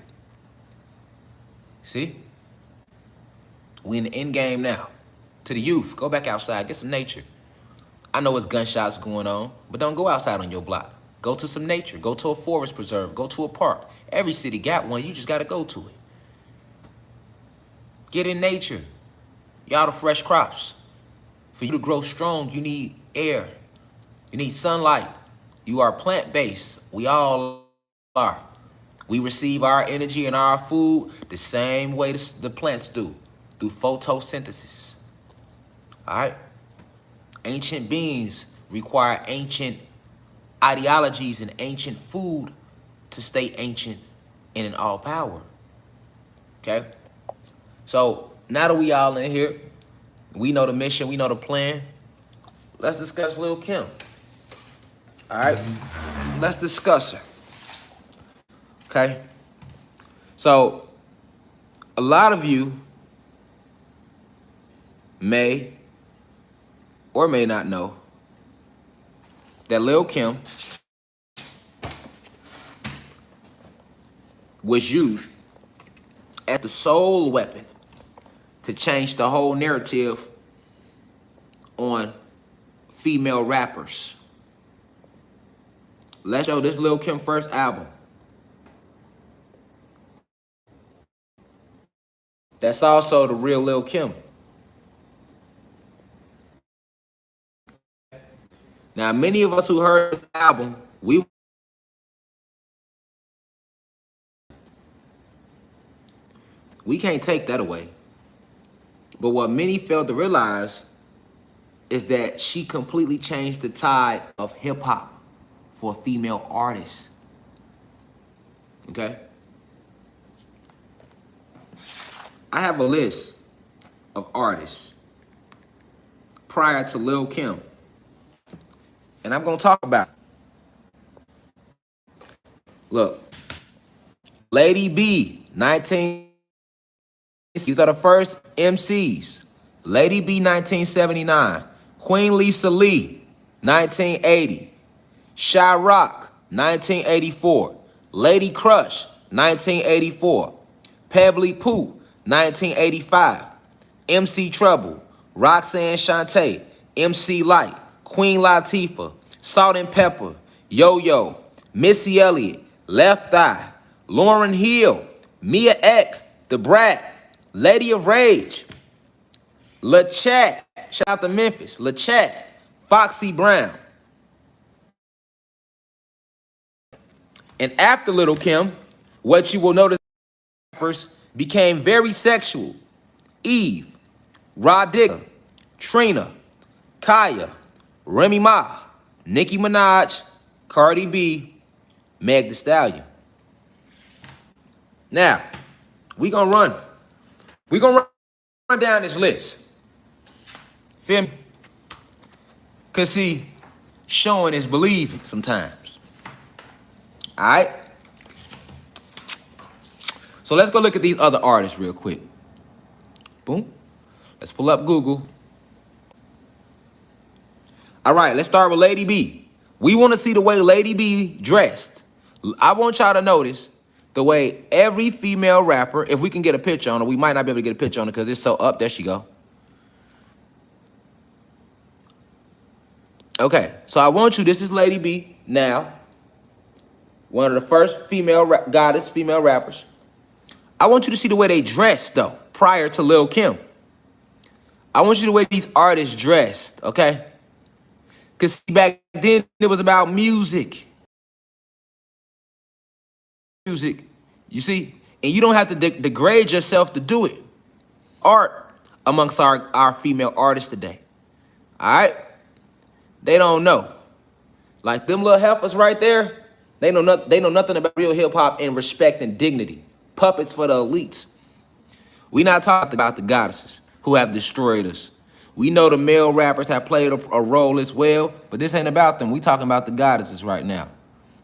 See? We in the end game now. To the youth, go back outside, get some nature. I know it's gunshots going on, but don't go outside on your block. Go to some nature. Go to a forest preserve. Go to a park. Every city got one. You just got to go to it. Get in nature. Y'all the fresh crops. For you to grow strong, you need air. You need sunlight. You are plant-based. We all are. We receive our energy and our food the same way the plants do, through photosynthesis. All right? Ancient beings require ancient ideologies and ancient food to stay ancient and in all power. Okay? So now that we all in here, we know the mission, we know the plan. Let's discuss Lil' Kim. All right? Let's discuss her. Okay? So a lot of you may or may not know that Lil' Kim was used as the sole weapon to change the whole narrative on female rappers. Let's show this Lil' Kim first album. That's also the real Lil' Kim. Now, many of us who heard this album, we can't take that away. But what many failed to realize is that she completely changed the tide of hip hop for a female artist. Okay? I have a list of artists prior to Lil' Kim. And I'm going to talk about it. Look, Lady B, 19. These are the first MCs. Lady B, 1979. Queen Lisa Lee, 1980. Shy Rock, 1984. Lady Crush, 1984. Pebbly Pooh, 1985. MC Trouble, Roxanne Shante, MC Light, Queen Latifah, Salt and Pepper, Yo-Yo, Missy Elliott, Left Eye, Lauryn Hill, Mia X, The Brat, Lady of Rage, LaChat, shout out to Memphis, LaChat, Foxy Brown. And after Lil' Kim, what you will notice rappers became very sexual. Eve, Rah Digga, Trina, Kaya, Remy Ma, Nicki Minaj, Cardi B, Meg Thee Stallion. Now, we gonna run down this list. Feel me? Cause see, showing is believing sometimes. All right? So let's go look at these other artists real quick. Boom. Let's pull up Google. All right, let's start with Lady B. We want to see the way Lady B dressed. I want y'all to notice the way every female rapper, if we can get a picture on her, we might not be able to get a picture on her because it's so up. There she go. Okay, so I want you, this is Lady B now. One of the first female rappers. I want you to see the way they dressed, though, prior to Lil' Kim. I want you to the way these artists dressed, okay? Because back then, it was about music. Music, you see? And you don't have to degrade yourself to do it. Art amongst our female artists today, all right? They don't know. Like them little heifers right there, they know nothing about real hip-hop and respect and dignity. Puppets for the elites. We not talking about the goddesses who have destroyed us. We know the male rappers have played a role as well, but this ain't about them. We talking about the goddesses right now.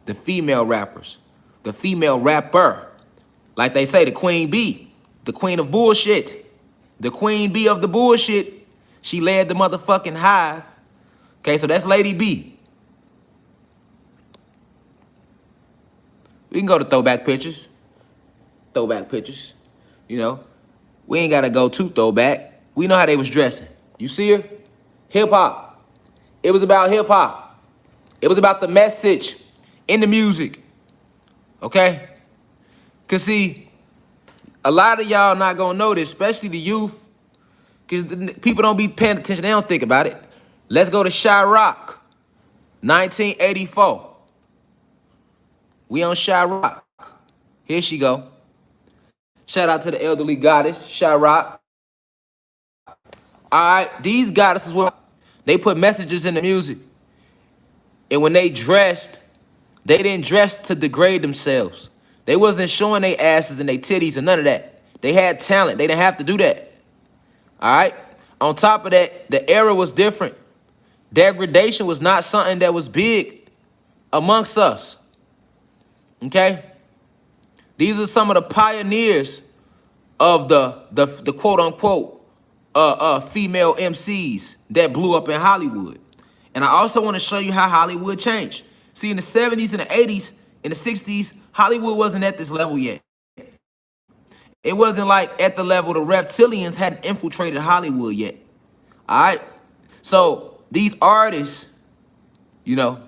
The female rappers. The female rapper. Like they say, the queen bee. The queen of bullshit. The queen bee of the bullshit. She led the motherfucking hive. Okay, so that's Lady B. We can go to throwback pictures. Throwback pictures. You know, we ain't got to go too throwback. We know how they was dressing. You see her? Hip-hop. It was about hip-hop. It was about the message in the music. Okay? Because, see, a lot of y'all not going to know this, especially the youth, because people don't be paying attention. They don't think about it. Let's go to Chirac, 1984. We on Chirac. Here she go. Shout out to the elderly goddess, Chirac. All right, these goddesses, they put messages in the music. And when they dressed, they didn't dress to degrade themselves. They wasn't showing their asses and their titties and none of that. They had talent. They didn't have to do that. All right? On top of that, the era was different. Degradation was not something that was big amongst us. Okay? These are some of the pioneers of the quote-unquote female MCs that blew up in Hollywood. And I also want to show you how Hollywood changed. See, in the 70s and the 80s, in the 60s, Hollywood wasn't at this level yet. It wasn't like at the level the reptilians hadn't infiltrated Hollywood yet. All right? So these artists, you know,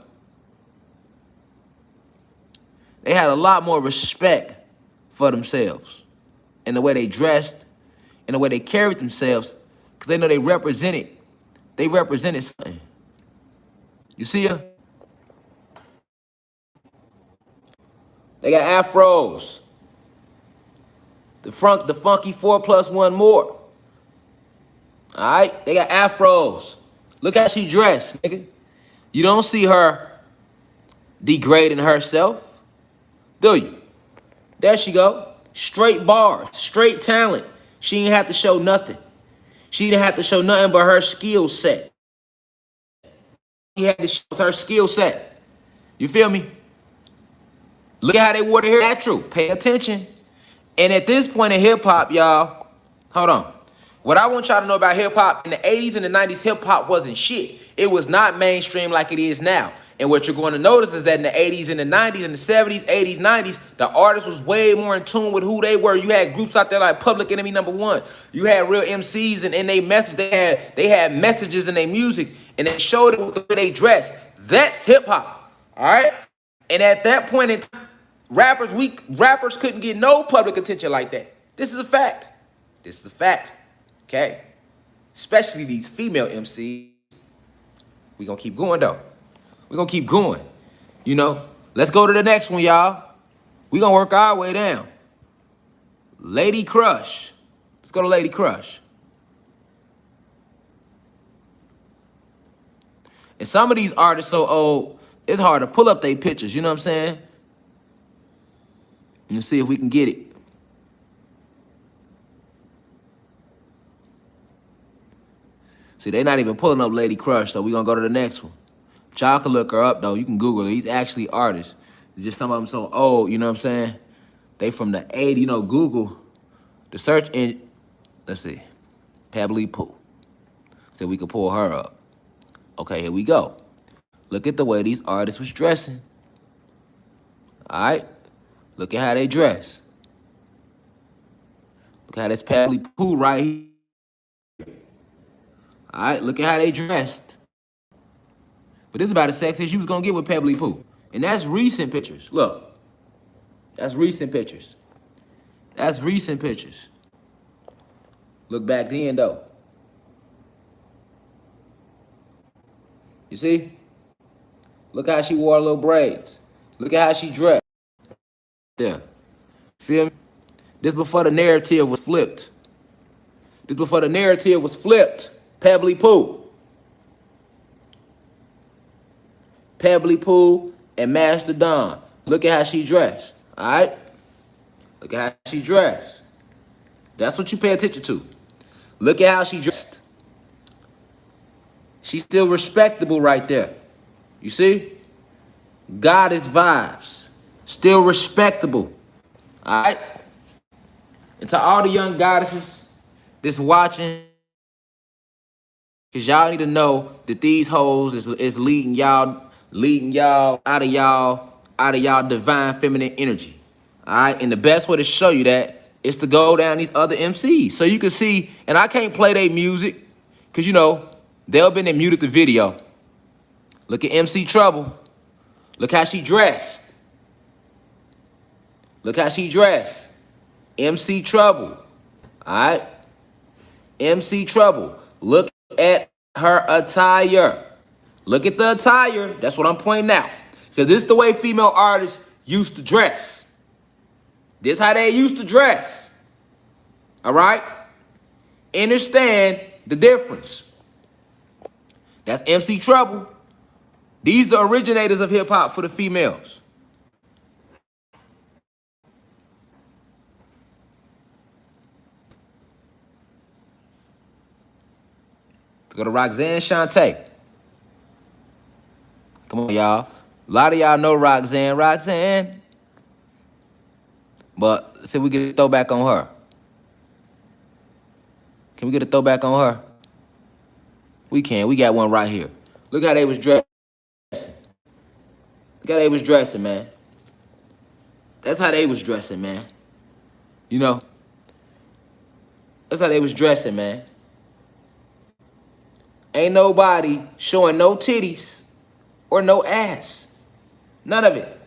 they had a lot more respect for themselves and the way they dressed and the way they carried themselves because they know they represented something. You see her? They got afros. The funky 4+1 more. All right? They got afros. Look how she dressed, nigga. You don't see her degrading herself, do you? There she go. Straight bars, straight talent. She ain't have to show nothing. She didn't have to show nothing but her skill set. She had to show her skill set. You feel me? Look at how they wore their hair natural. Pay attention. And at this point in hip-hop, y'all, hold on. What I want y'all to know about hip-hop, in the 80s and the 90s, hip-hop wasn't shit. It was not mainstream like it is now. And what you're going to notice is that in the 80s and the 90s and the 70s, 80s, 90s, the artist was way more in tune with who they were. You had groups out there like Public Enemy #1. You had real MCs and in their message, they had messages in their music, and they showed it with the way they dressed. That's hip hop. All right? And at that point in time, rappers couldn't get no public attention like that. This is a fact. This is a fact. Okay? Especially these female MCs. We gonna keep going though. We gonna keep going. You know, let's go to the next one, y'all. We gonna work our way down. Lady Crush. Let's go to Lady Crush. And some of these artists so old, it's hard to pull up their pictures, you know what I'm saying? Let's see if we can get it. See, they're not even pulling up Lady Crush, so we're going to go to the next one. But y'all can look her up, though. You can Google her. These actually artists. It's just some of them so old, you know what I'm saying? They from the 80s, you know, Google. The search engine, let's see. Pebbley Pooh. So we could pull her up. Okay, here we go. Look at the way these artists was dressing. All right? Look at how they dress. Look at how this Pebbley Pooh right here. All right, look at how they dressed. But this is about as sexy as you was going to get with Pebbley Pooh. And that's recent pictures. Look. That's recent pictures. That's recent pictures. Look back then, though. You see? Look how she wore her little braids. Look at how she dressed. There. Feel me? This before the narrative was flipped. This before the narrative was flipped. Pebbley Pooh. Pebbley Pooh and Master Don. Look at how she dressed. All right? Look at how she dressed. That's what you pay attention to. Look at how she dressed. She's still respectable right there. You see? Goddess vibes. Still respectable. All right? And to all the young goddesses that's watching, because y'all need to know that these hoes is leading y'all out of y'all divine feminine energy. All right? And the best way to show you that is to go down these other MCs. So you can see, and I can't play their music because, you know, they'll been and muted the video. Look at MC Trouble. Look how she dressed. Look how she dressed. MC Trouble. All right? MC Trouble. Look at her attire. Look at the attire. That's what I'm pointing out. Because this is the way female artists used to dress. This is how they used to dress. All right? Understand the difference. That's MC Trouble. These are the originators of hip-hop for the females. Let's go to Roxanne Shante. Come on, y'all. A lot of y'all know Roxanne. But let's see if we get a throwback on her. Can we get a throwback on her? We can. We got one right here. Look how they was dressing. Look how they was dressing, man. That's how they was dressing, man. You know? That's how they was dressing, man. Ain't nobody showing no titties or no ass. None of it.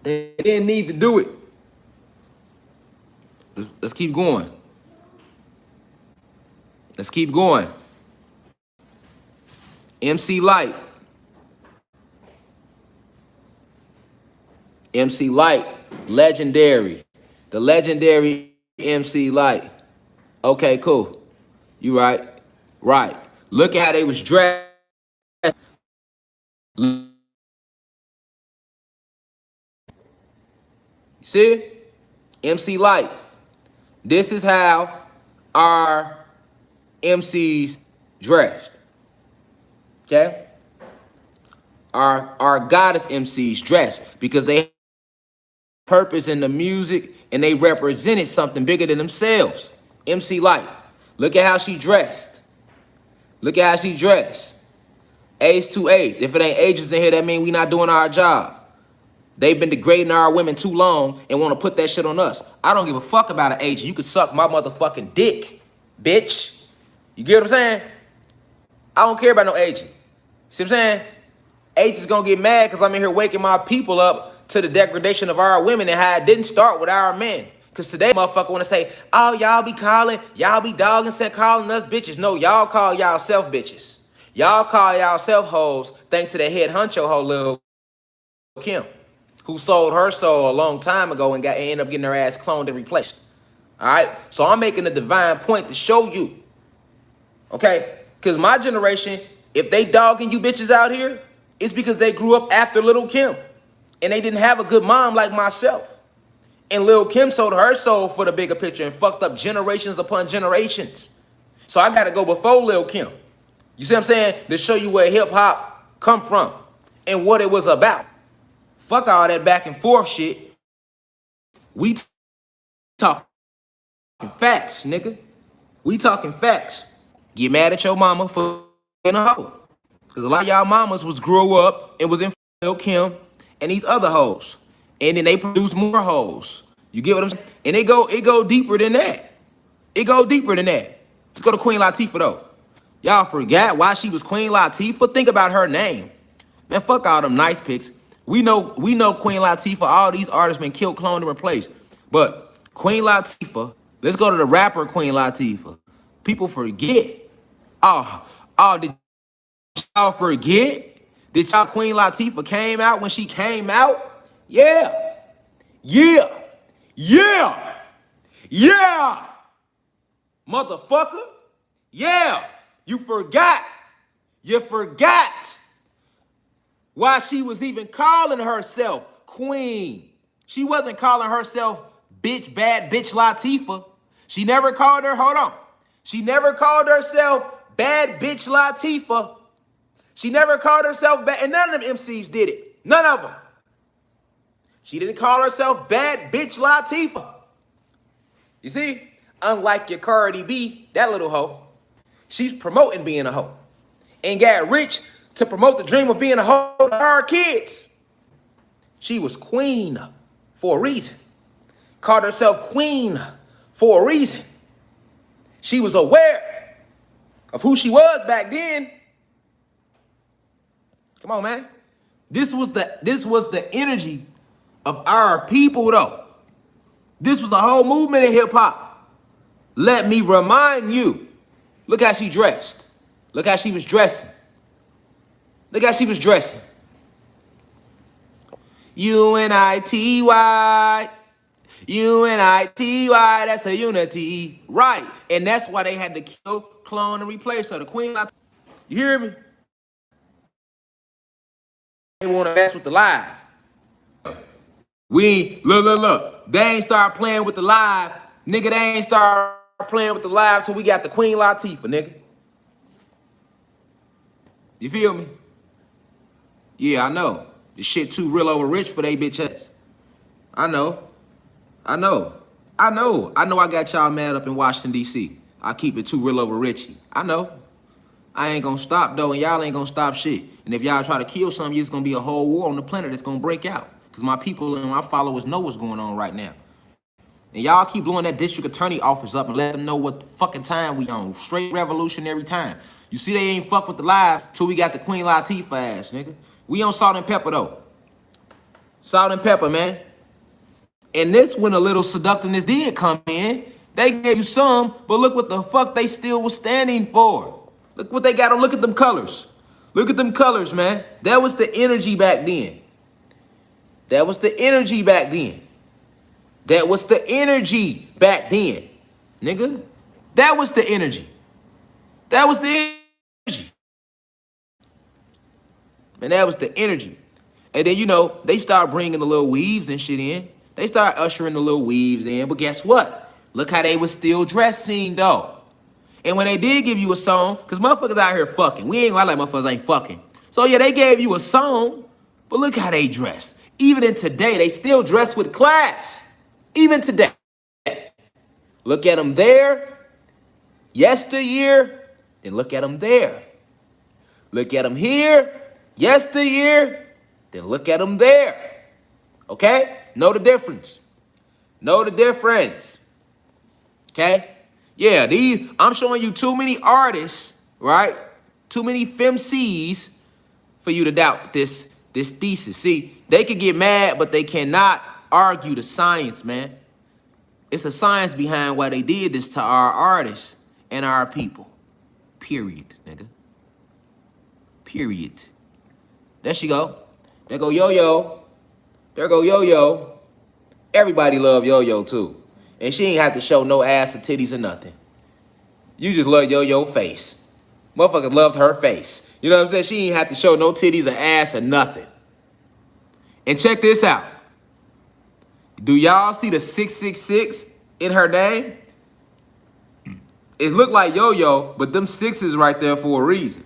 They didn't need to do it. Let's keep going. Let's keep going. MC Light. MC Light, legendary. The legendary MC Light. Okay, cool. You right. Right. Look at how they was dressed. See? MC Light. This is how our MCs dressed. Okay? Our goddess MCs dressed because they have purpose in the music and they represented something bigger than themselves. MC Light. Look at how she dressed. Look at how she dressed. Age to age. If it ain't ages in here, that mean we not doing our job. They've been degrading our women too long and want to put that shit on us. I don't give a fuck about an agent. You can suck my motherfucking dick, bitch. You get what I'm saying? I don't care about no agent. See what I'm saying? Agents gonna get mad because I'm in here waking my people up to the degradation of our women and how it didn't start with our men. Because today, motherfucker want to say, oh, y'all be calling, y'all be dogging, calling us bitches. No, y'all call y'all self bitches. Y'all call y'all self hoes thanks to the head honcho hoe, Lil Kim, who sold her soul a long time ago and ended up getting her ass cloned and replaced. All right? So I'm making a divine point to show you, okay? Because my generation, if they dogging you bitches out here, it's because they grew up after Lil Kim and they didn't have a good mom like myself. And Lil Kim sold her soul for the bigger picture and fucked up generations upon generations. So I got to go before Lil Kim. You see what I'm saying? To show you where hip hop come from and what it was about. Fuck all that back and forth shit. We talking facts, nigga. We talking facts. Get mad at your mama for being a hoe. Because a lot of y'all mamas was grew up and was in Lil Kim and these other hoes. And then they produce more hoes. You get what I'm saying? And it go deeper than that. It go deeper than that. Let's go to Queen Latifah though. Y'all forgot why she was Queen Latifah? Think about her name. Man, fuck all them nice pics. We know Queen Latifah, all these artists been killed, cloned, and replaced. But Queen Latifah, let's go to the rapper Queen Latifah. People forget. Did y'all forget? Did y'all Queen Latifah came out when she came out? Yeah. Motherfucker. Yeah. You forgot. You forgot why she was even calling herself Queen. She wasn't calling herself bad bitch Latifah. She never called her, hold on. She never called herself bad bitch Latifah. She never called herself bad, and none of them MCs did it. None of them. She didn't call herself bad bitch Latifah. You see? Unlike your Cardi B, that little hoe, she's promoting being a hoe. And got rich to promote the dream of being a hoe to our kids. She was queen for a reason. Called herself queen for a reason. She was aware of who she was back then. Come on, man. This was the energy of our people, though. This was the whole movement in hip hop. Let me remind you. Look how she dressed. Look how she was dressing. Look how she was dressing. U-N-I-T-Y. U-N-I-T-Y. That's a unity. Right. And that's why they had to kill, clone, and replace her. The Queen Latifah. You hear me? They want to mess with the live. Look. They ain't start playing with the live. Nigga, they ain't start playing with the live till we got the Queen Latifah, nigga. You feel me? Yeah, I know. This shit too real over rich for they bitch ass. I know I got y'all mad up in Washington, D.C. I keep it too real over Richie. I know. I ain't gonna stop, though, and y'all ain't gonna stop shit. And if y'all try to kill something, it's gonna be a whole war on the planet that's gonna break out. Because my people and my followers know what's going on right now. And y'all keep blowing that district attorney office up and let them know what fucking time we on. Straight revolutionary time. You see, they ain't fuck with the live till we got the Queen Latifah ass, nigga. We on salt and pepper, though. Salt and pepper, man. And this when a little seductiveness did come in. They gave you some, but look what the fuck they still was standing for. Look what they got on. Look at them colors. Look at them colors, man. That was the energy back then. That was the energy back then. That was the energy back then, nigga. That was the energy. That was the energy. Man, that was the energy. And then, you know, they start bringing the little weaves and shit in. They start ushering the little weaves in. But guess what? Look how they was still dressing, though. And when they did give you a song, because motherfuckers out here fucking. We ain't gonna like motherfuckers ain't fucking. So, yeah, they gave you a song, but look how they dressed. Even in today, they still dress with class. Even today. Look at them there, yesteryear, and look at them there. Look at them here, yesteryear, then look at them there. Okay? Know the difference. Know the difference. Okay? Yeah, I'm showing you too many artists, right? Too many femcs for you to doubt this thesis. See, they could get mad, but they cannot argue the science, man. It's a science behind why they did this to our artists and our people. Period, nigga. Period. There she go. There go Yo-Yo. There go Yo-Yo. Everybody love Yo-Yo too. And she ain't have to show no ass or titties or nothing. You just love Yo-Yo face. Motherfuckers loved her face. You know what I'm saying? She ain't have to show no titties or ass or nothing. And check this out. Do y'all see the 666 in her name? It looked like Yo-Yo, but them sixes right there for a reason.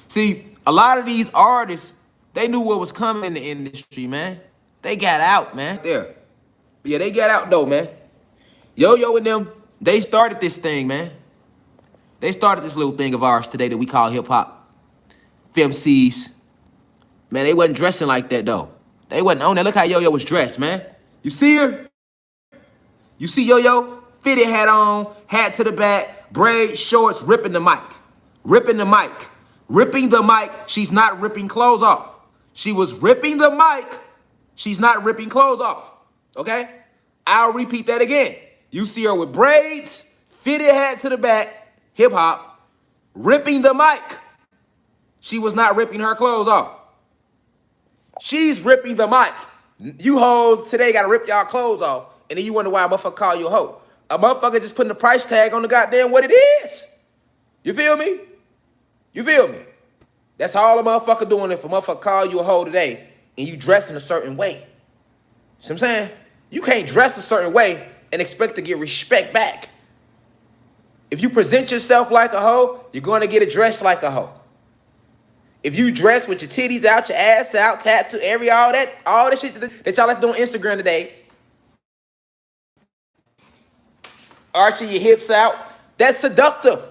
See, a lot of these artists, they knew what was coming in the industry, man. They got out, man. There. Yeah, they got out though, man. Yo-Yo and them, they started this thing, man. They started this little thing of ours today that we call hip-hop. FemCs. Man, they wasn't dressing like that, though. They wasn't on that. Look how Yo-Yo was dressed, man. You see her? You see Yo-Yo? Fitted hat on, hat to the back, braid, shorts, ripping the mic. Ripping the mic. Ripping the mic. She's not ripping clothes off. She was ripping the mic. She's not ripping clothes off. Okay? I'll repeat that again. You see her with braids, fitted hat to the back, hip-hop, ripping the mic. She was not ripping her clothes off. She's ripping the mic. You hoes today got to rip y'all clothes off, and then you wonder why a motherfucker call you a hoe. A motherfucker just putting the price tag on the goddamn what it is. You feel me? You feel me? That's all a motherfucker doing if a motherfucker call you a hoe today and you dress in a certain way. See what I'm saying? You can't dress a certain way and expect to get respect back. If you present yourself like a hoe, you're going to get addressed like a hoe. If you dress with your titties out, your ass out, tattoo, all that shit that y'all like to do on Instagram today, arching your hips out, that's seductive.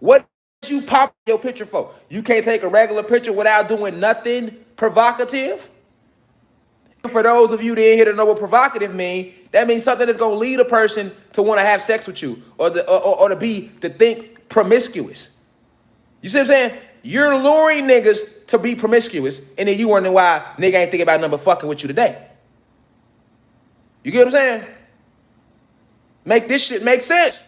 What you pop your picture for? You can't take a regular picture without doing nothing provocative? For those of you that ain't here to know what provocative mean, that means something that's gonna lead a person to want to have sex with you or to think promiscuous. You see what I'm saying? You're luring niggas to be promiscuous, and then you wondering why nigga ain't thinking about nothing but fucking with you today. You get what I'm saying? Make this shit make sense.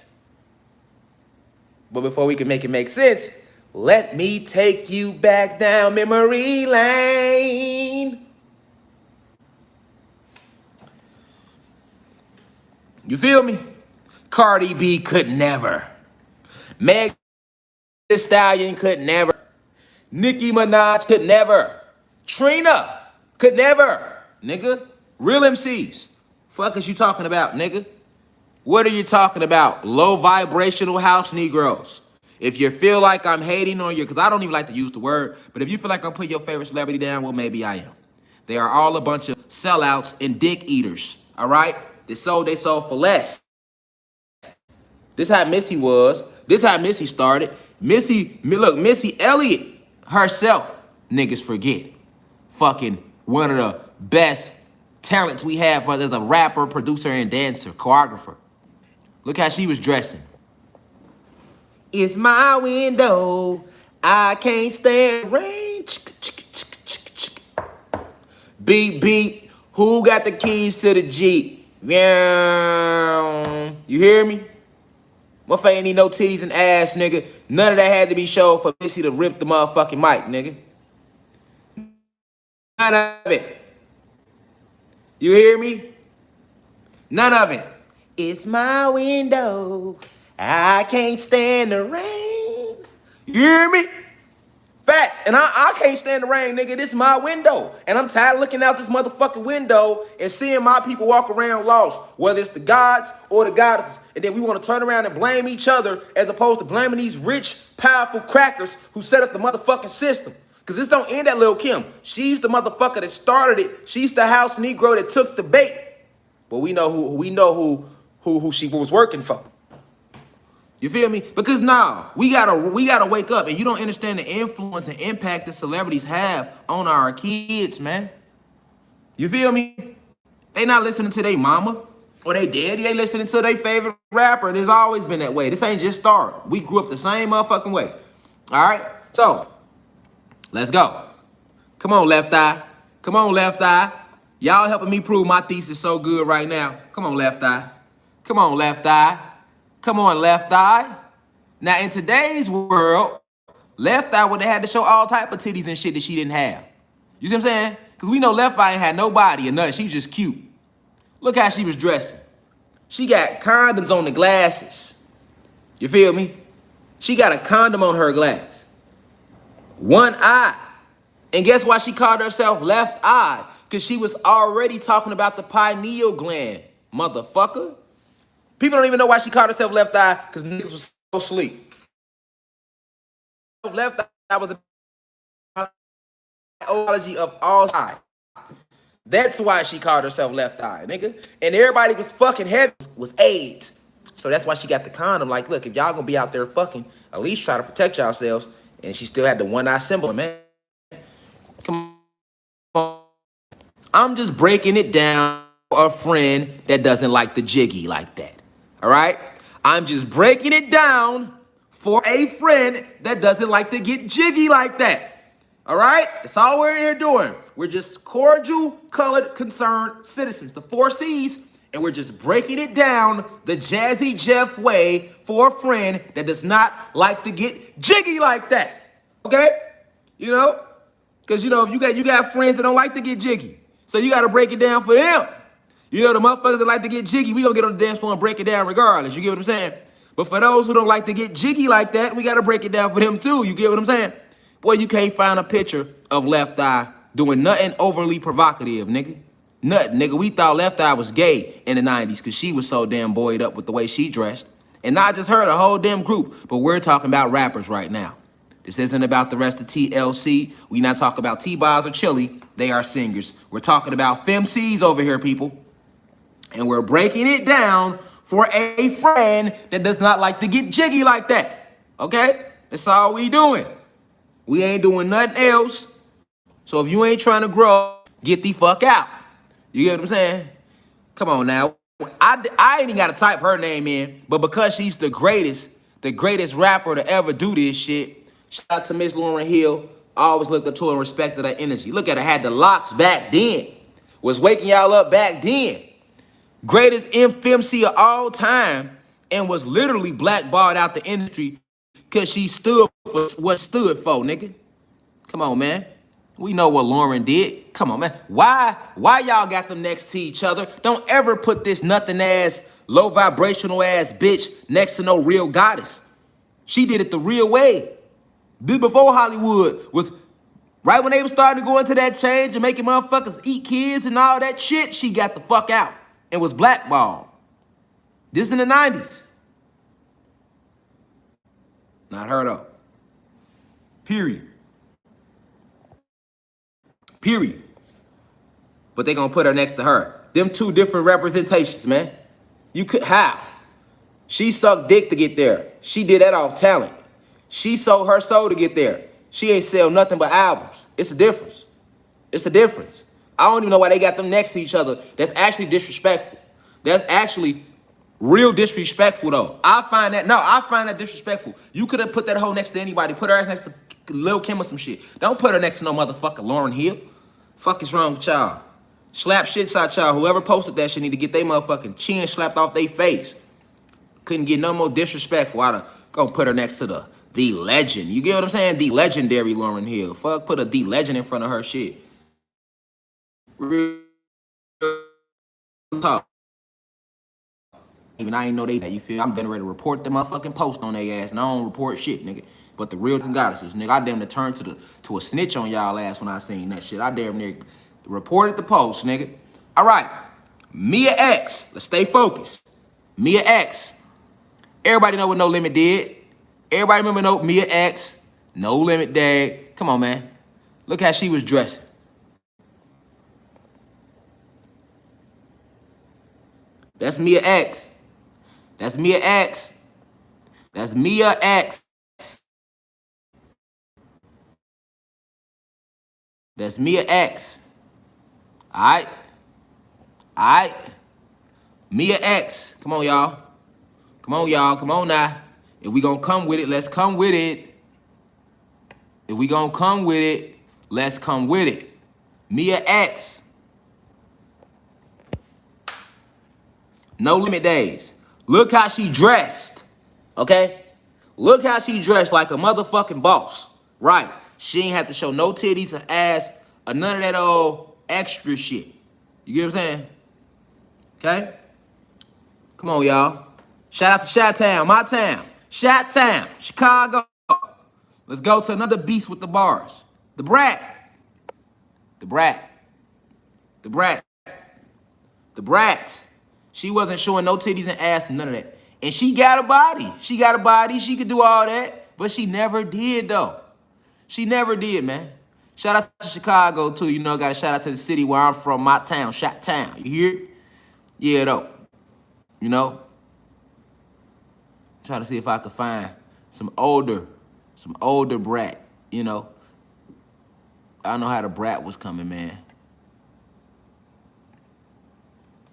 But before we can make it make sense, let me take you back down memory lane. You feel me? Cardi B could never. Meg Thee Stallion could never. Nicki Minaj could never. Trina could never. Nigga, real MCs. Fuck is you talking about, nigga? What are you talking about? Low vibrational house Negroes. If you feel like I'm hating on you, because I don't even like to use the word, but if you feel like I'm putting your favorite celebrity down, well, maybe I am. They are all a bunch of sellouts and dick eaters, all right? They sold for less. This how Missy was. This how Missy started. Missy Elliott herself, niggas forget. Fucking one of the best talents we have as a rapper, producer, and dancer, choreographer. Look how she was dressing. It's my window. I can't stand rain. Beep, beep. Who got the keys to the Jeep? Yeah. You hear me? Motherfucker ain't need no titties and ass, nigga. None of that had to be shown for Missy to rip the motherfucking mic, nigga. None of it. You hear me? None of it. It's my window. I can't stand the rain. You hear me? Facts. And I can't stand the rain, nigga. This is my window. And I'm tired of looking out this motherfucking window and seeing my people walk around lost, whether it's the gods or the goddesses. And then we want to turn around and blame each other as opposed to blaming these rich, powerful crackers who set up the motherfucking system. Because this don't end at Lil' Kim. She's the motherfucker that started it. She's the house Negro that took the bait. But we know who she was working for. You feel me? Because now we gotta wake up, and you don't understand the influence and impact that celebrities have on our kids, man. You feel me? They not listening to their mama or they daddy. They listening to their favorite rapper. And it's always been that way. This ain't just start. We grew up the same motherfucking way. All right? So, let's go. Come on, Left Eye. Come on, Left Eye. Y'all helping me prove my thesis so good right now. Come on, Left Eye. Come on, Left Eye. Come on, Left Eye. Now, in today's world, Left Eye would have had to show all type of titties and shit that she didn't have. You see what I'm saying? Because we know Left Eye ain't had no body or nothing. She was just cute. Look how she was dressing. She got condoms on the glasses. You feel me? She got a condom on her glass. One eye. And guess why she called herself Left Eye? Because she was already talking about the pineal gland, motherfucker. People don't even know why she called herself Left Eye, because niggas was so asleep. Left Eye was a biology of all sides. That's why she called herself Left Eye, nigga. And everybody was fucking heavy, was AIDS. So that's why she got the condom. Like, look, if y'all gonna be out there fucking, at least try to protect yourselves. And she still had the one eye symbol, man. Come on. I'm just breaking it down for a friend that doesn't like the jiggy like that. All right? I'm just breaking it down for a friend that doesn't like to get jiggy like that. All right? That's all we're in here doing. We're just cordial, colored, concerned citizens, the 4 C's, and we're just breaking it down the Jazzy Jeff way for a friend that does not like to get jiggy like that. Okay? You know? Because, you know, if you got friends that don't like to get jiggy. So you got to break it down for them. You know, the motherfuckers that like to get jiggy, we going to get on the dance floor and break it down regardless. You get what I'm saying? But for those who don't like to get jiggy like that, we got to break it down for them too. You get what I'm saying? Boy, you can't find a picture of Left Eye doing nothing overly provocative, nigga. Nothing, nigga. We thought Left Eye was gay in the 90s because she was so damn buoyed up with the way she dressed. And not just her, the whole damn group. But we're talking about rappers right now. This isn't about the rest of TLC. We not talking about T-Boz or Chili. They are singers. We're talking about FemCs over here, people. And we're breaking it down for a friend that does not like to get jiggy like that. Okay? That's all we doing. We ain't doing nothing else. So if you ain't trying to grow, get the fuck out. You get what I'm saying? Come on now. I ain't even got to type her name in, but because she's the greatest rapper to ever do this shit, shout out to Miss Lauryn Hill. I always looked up to her and respected her energy. Look at her, had the locks back then. Was waking y'all up back then. Greatest MC of all time, and was literally blackballed out the industry because she stood for what stood for, nigga. Come on, man. We know what Lauren did. Come on, man. Why y'all got them next to each other? Don't ever put this nothing ass, low vibrational ass bitch next to no real goddess. She did it the real way. Did before Hollywood was right when they was starting to go into that change and making motherfuckers eat kids and all that shit. She got the fuck out and was blackballed. This in the 90s. Not heard of. Period. Period. But they gonna put her next to her. Them two different representations, man. You could, how? She sucked dick to get there. She did that off talent. She sold her soul to get there. She ain't sell nothing but albums. It's a difference. It's a difference. I don't even know why they got them next to each other. That's actually disrespectful. That's actually real disrespectful, though. I find that disrespectful. You could have put that hoe next to anybody. Put her next to Lil' Kim or some shit. Don't put her next to no motherfucker Lauryn Hill. Fuck is wrong with y'all? Slap shit out y'all. Whoever posted that shit need to get their motherfucking chin slapped off their face. Couldn't get no more disrespectful. I'd go put her next to the legend. You get what I'm saying? The legendary Lauryn Hill. Fuck, put a the legend in front of her shit. Real talk. Even I ain't know they that, you feel? I'm been ready to report the motherfucking post on their ass, and I don't report shit, nigga. But the real and goddesses, nigga, I damn near turned to a snitch on y'all ass when I seen that shit. I damn near reported the post, nigga. All right, Mia X. Let's stay focused. Mia X. Everybody know what No Limit did. Everybody remember Mia X. No Limit Dag. Come on, man. Look how she was dressing. That's Mia X. That's Mia X. That's Mia X. That's Mia X. All right. All right. Mia X. Come on, y'all. Come on, y'all. Come on now. If we gonna come with it, let's come with it. If we gonna come with it, let's come with it. Mia X. No Limit Days. Look how she dressed. Okay? Look how she dressed like a motherfucking boss. Right. She ain't have to show no titties or ass or none of that old extra shit. You get what I'm saying? Okay? Come on, y'all. Shout out to Chi-Town, my town. Chi-Town, Chicago. Let's go to another beast with the bars. The Brat. The Brat. The Brat. The Brat. She wasn't showing no titties and ass and none of that. And she got a body. She got a body. She could do all that. But she never did, though. She never did, man. Shout out to Chicago, too. You know, got a shout out to the city where I'm from, my town, Chi-Town. You hear? Yeah, though. You know? Trying to see if I could find some older Brat, you know? I know how the Brat was coming, man.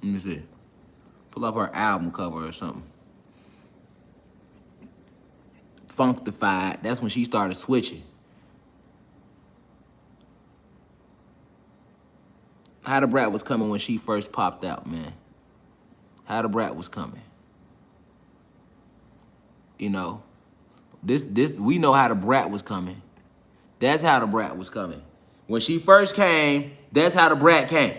Let me see. Pull up her album cover or something. Funkified. That's when she started switching. How the Brat was coming when she first popped out, man. How the Brat was coming. You know, this we know how the Brat was coming. That's how the Brat was coming. When she first came, that's how the Brat came.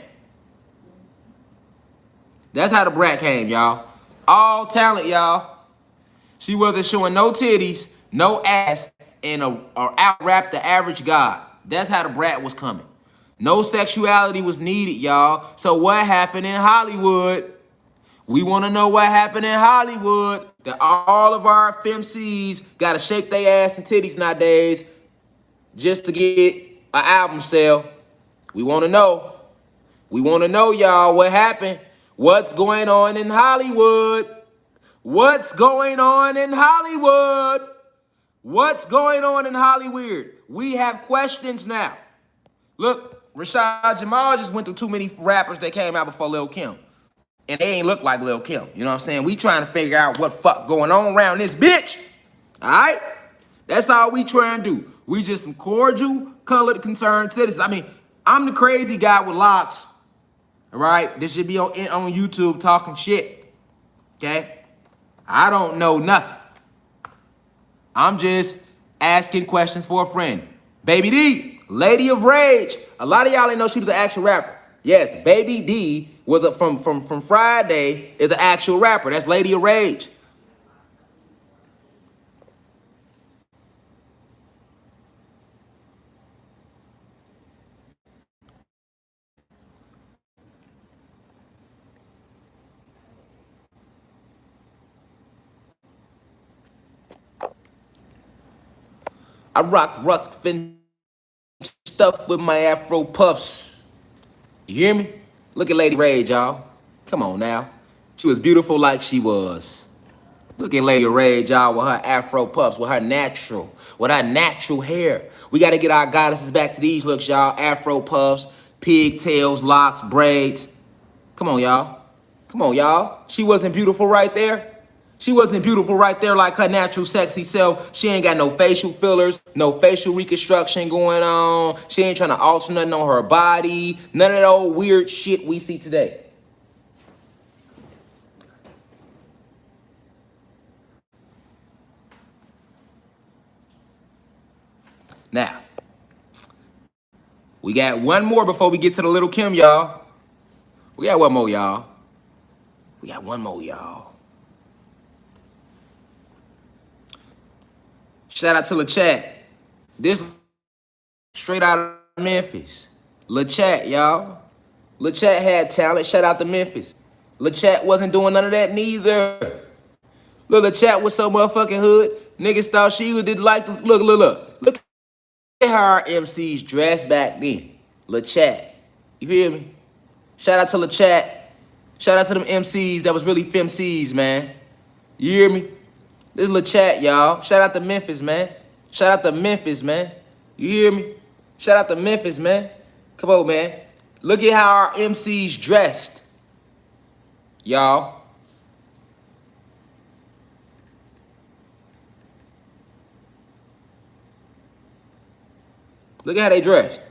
That's how the Brat came, y'all. All talent, y'all. She wasn't showing no titties, no ass, and out-rap the average guy. That's how the Brat was coming. No sexuality was needed, y'all. So what happened in Hollywood? We want to know what happened in Hollywood. That all of our FMCs got to shake their ass and titties nowadays just to get an album sale. We want to know. We want to know, y'all, what happened. What's going on in Hollywood? What's going on in Hollywood? What's going on in Hollywood? We have questions now. Look, Rashad Jamal just went through too many rappers that came out before Lil' Kim. And they ain't look like Lil' Kim. You know what I'm saying? We trying to figure out what fuck going on around this bitch. All right? That's all we trying to do. We just some cordial, colored, concerned citizens. I mean, I'm the crazy guy with locks. All right? This should be on YouTube talking shit. Okay? I don't know nothing. I'm just asking questions for a friend. Baby D, Lady of Rage. A lot of y'all ain't know she was an actual rapper. Yes, Baby D was from Friday is an actual rapper. That's Lady of Rage. I rock fin stuff with my Afro puffs. You hear me? Look at Lady Rage, y'all. Come on now. She was beautiful like she was. Look at Lady Rage, y'all, with her Afro puffs, with her natural hair. We got to get our goddesses back to these looks, y'all. Afro puffs, pigtails, locks, braids. Come on, y'all. Come on, y'all. She wasn't beautiful right there. She wasn't beautiful right there like her natural sexy self. She ain't got no facial fillers, no facial reconstruction going on. She ain't trying to alter nothing on her body. None of that old weird shit we see today. Now, we got one more before we get to the Lil' Kim, y'all. We got one more, y'all. We got one more, y'all. Shout out to Lil Chat. This straight out of Memphis. Lil Chat, y'all. Lil Chat had talent. Shout out to Memphis. Lil Chat wasn't doing none of that neither. Lil Chat was so motherfucking hood. Niggas thought she did like the look. Look at how our MCs dressed back then. Lil Chat. You feel me? Shout out to Lil Chat. Shout out to them MCs that was really FemCs, man. You hear me? This little chat, y'all. Shout out to Memphis, man. Shout out to Memphis, man. You hear me? Shout out to Memphis, man. Come on, man. Look at how our MCs dressed, y'all. Look at how they dressed.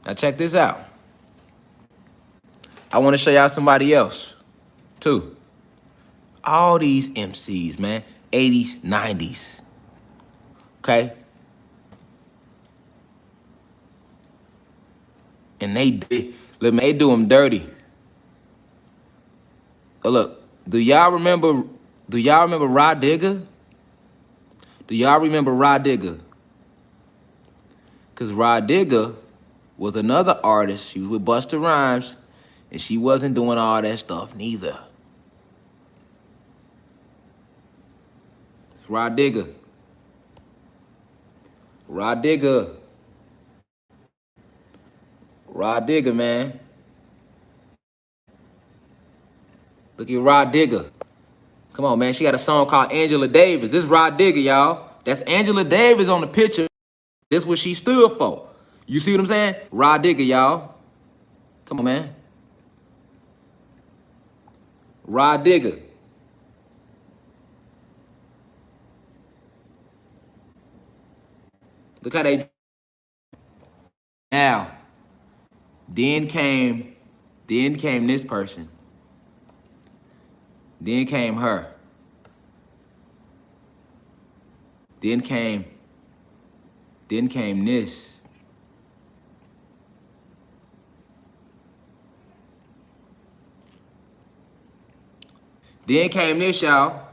Now check this out. I want to show y'all somebody else, too. All these MCs, man. 80s, 90s. Okay? And they do them dirty. Oh, look, do y'all remember Rod Digger? Do y'all remember Rod Digger? Because Rod Digger was another artist. She was with Busta Rhymes, and she wasn't doing all that stuff neither. It's Rod Digger. Rod Digger. Rod Digger, man. Look at Rod Digger. Come on, man. She got a song called Angela Davis. This is Rod Digger, y'all. That's Angela Davis on the picture. This is what she stood for. You see what I'm saying? Rod Digger, y'all. Come on, man. Rod Digger. Look how they... Now, then came this person. Then came her. Then came this. Then came this, y'all.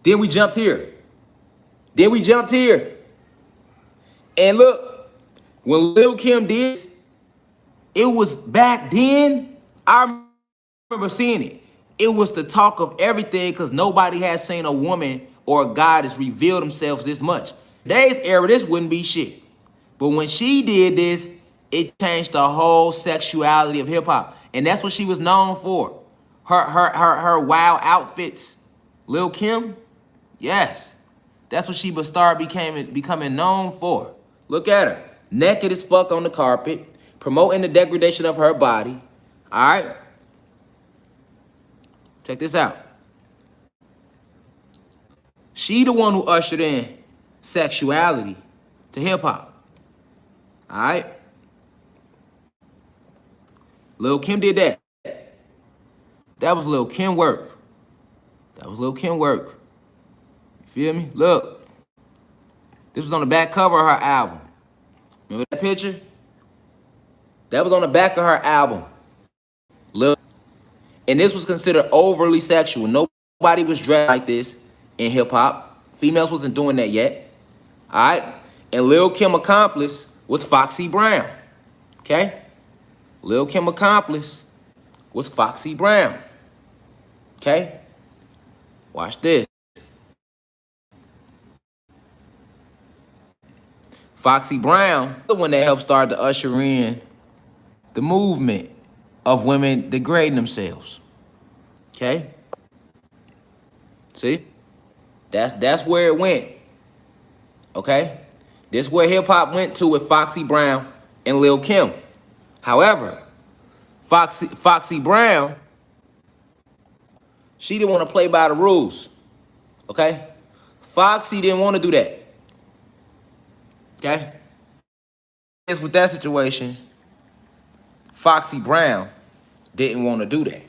Then we jumped here. And look, when Lil Kim did, it was back then. I remember seeing it. It was the talk of everything because nobody has seen a woman or a goddess reveal themselves this much. Today's era, this wouldn't be shit. But when she did this, it changed the whole sexuality of hip hop. And that's what she was known for. Her wild outfits. Lil Kim, yes. That's what she would start becoming known for. Look at her. Naked as fuck on the carpet, promoting the degradation of her body. All right? Check this out. She the one who ushered in sexuality to hip hop. All right? Lil Kim did that. That was Lil Kim work. You feel me? Look. This was on the back cover of her album. Remember that picture? That was on the back of her album. Lil. And this was considered overly sexual. Nobody was dressed like this in hip hop. Females wasn't doing that yet. All right? And Lil Kim accomplice was Foxy Brown. Okay? Lil Kim accomplice was Foxy Brown. Okay? Watch this. Foxy Brown, the one that helped start to usher in the movement of women degrading themselves. Okay? See? That's where it went. Okay? This is where hip hop went to with Foxy Brown and Lil Kim. However, Foxy Brown, she didn't want to play by the rules. Okay? Foxy didn't want to do that. Okay? With that situation, Foxy Brown didn't want to do that.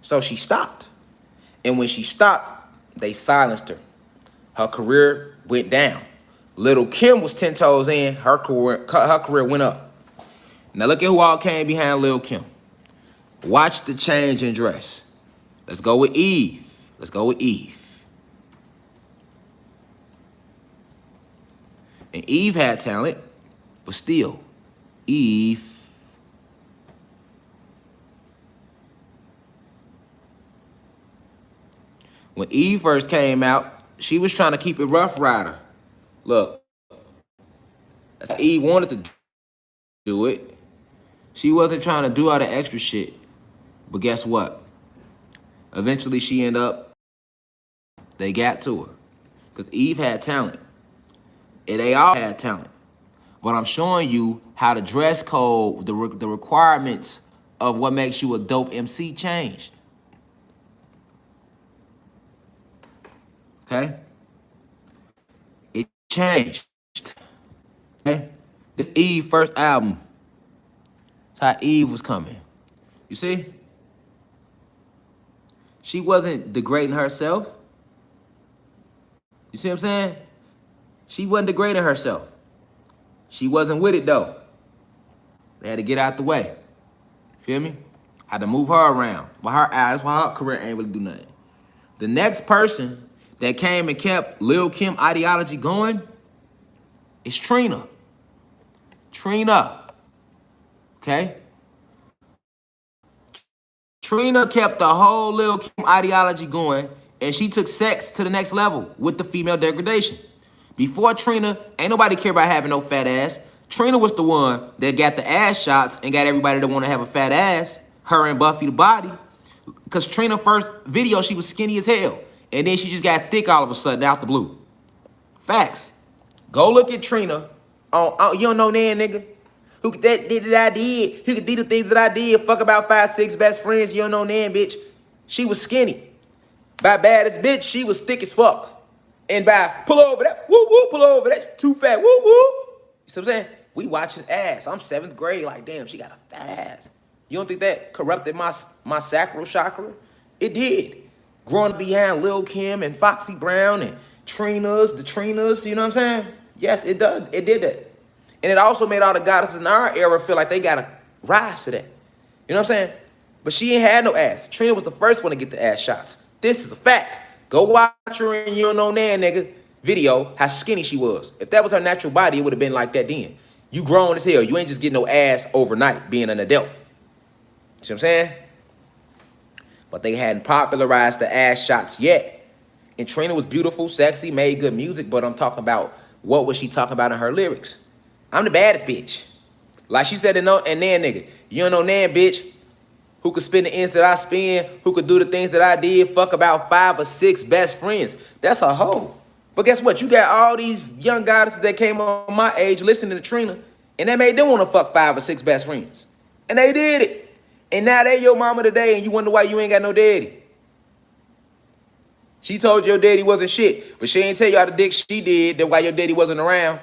So she stopped. And when she stopped, they silenced her. Her career went down. Lil Kim was 10 toes in, her career went up. Now look at who all came behind Lil Kim. Watch the change in dress. Let's go with Eve. And Eve had talent, but still, Eve. When Eve first came out, she was trying to keep it Rough Rider. Look, that's how Eve wanted to do it. She wasn't trying to do all the extra shit. But guess what? Eventually she ended up, they got to her. Because Eve had talent. And they all had talent. But I'm showing you how the dress code, the requirements of what makes you a dope MC changed. Okay? It changed. Okay? This Eve first album. That's how Eve was coming. You see? She wasn't degrading herself. You see what I'm saying? She wasn't degrading herself. She wasn't with it though. They had to get out the way. Feel me? Had to move her around. But her eyes, that's why her career ain't really do nothing. The next person that came and kept Lil' Kim ideology going is Trina. Trina. Okay? Trina kept the whole Lil' Kim ideology going, and she took sex to the next level with the female degradation. Before Trina, ain't nobody care about having no fat ass. Trina was the one that got the ass shots and got everybody to want to have a fat ass. Her and Buffy the Body. Because Trina's first video, she was skinny as hell. And then she just got thick all of a sudden out the blue. Facts. Go look at Trina. You don't know that nigga? Who could that did that I did? Who could do the things that I did? Fuck about 5, 6 best friends. You don't know that bitch. She was skinny. By baddest bitch, she was thick as fuck. And by pull over that, woo woo, pull over that, too fat, woo woo. You see what I'm saying? We watching ass. I'm 7th grade, like damn, she got a fat ass. You don't think that corrupted my sacral chakra? It did. Growing up behind Lil' Kim and Foxy Brown and the Trinas, you know what I'm saying? Yes, it does. It did that. And it also made all the goddesses in our era feel like they gotta rise to that. You know what I'm saying? But she ain't had no ass. Trina was the first one to get the ass shots. This is a fact. Go watch her in You Don't Know Nan, nigga, video, how skinny she was. If that was her natural body, it would have been like that then. You grown as hell. You ain't just getting no ass overnight being an adult. See what I'm saying? But they hadn't popularized the ass shots yet. And Trina was beautiful, sexy, made good music, but I'm talking about what was she talking about in her lyrics? I'm the baddest bitch. Like she said in Nan, nigga, you don't know Nan, bitch. Who could spin the ends that I spin, who could do the things that I did, fuck about 5 or 6 best friends. That's a hoe. But guess what? You got all these young goddesses that came on my age listening to Trina, and that made them want to fuck 5 or 6 best friends. And they did it. And now they your mama today, and you wonder why you ain't got no daddy. She told your daddy wasn't shit, but she ain't tell you how the dick she did, that why your daddy wasn't around.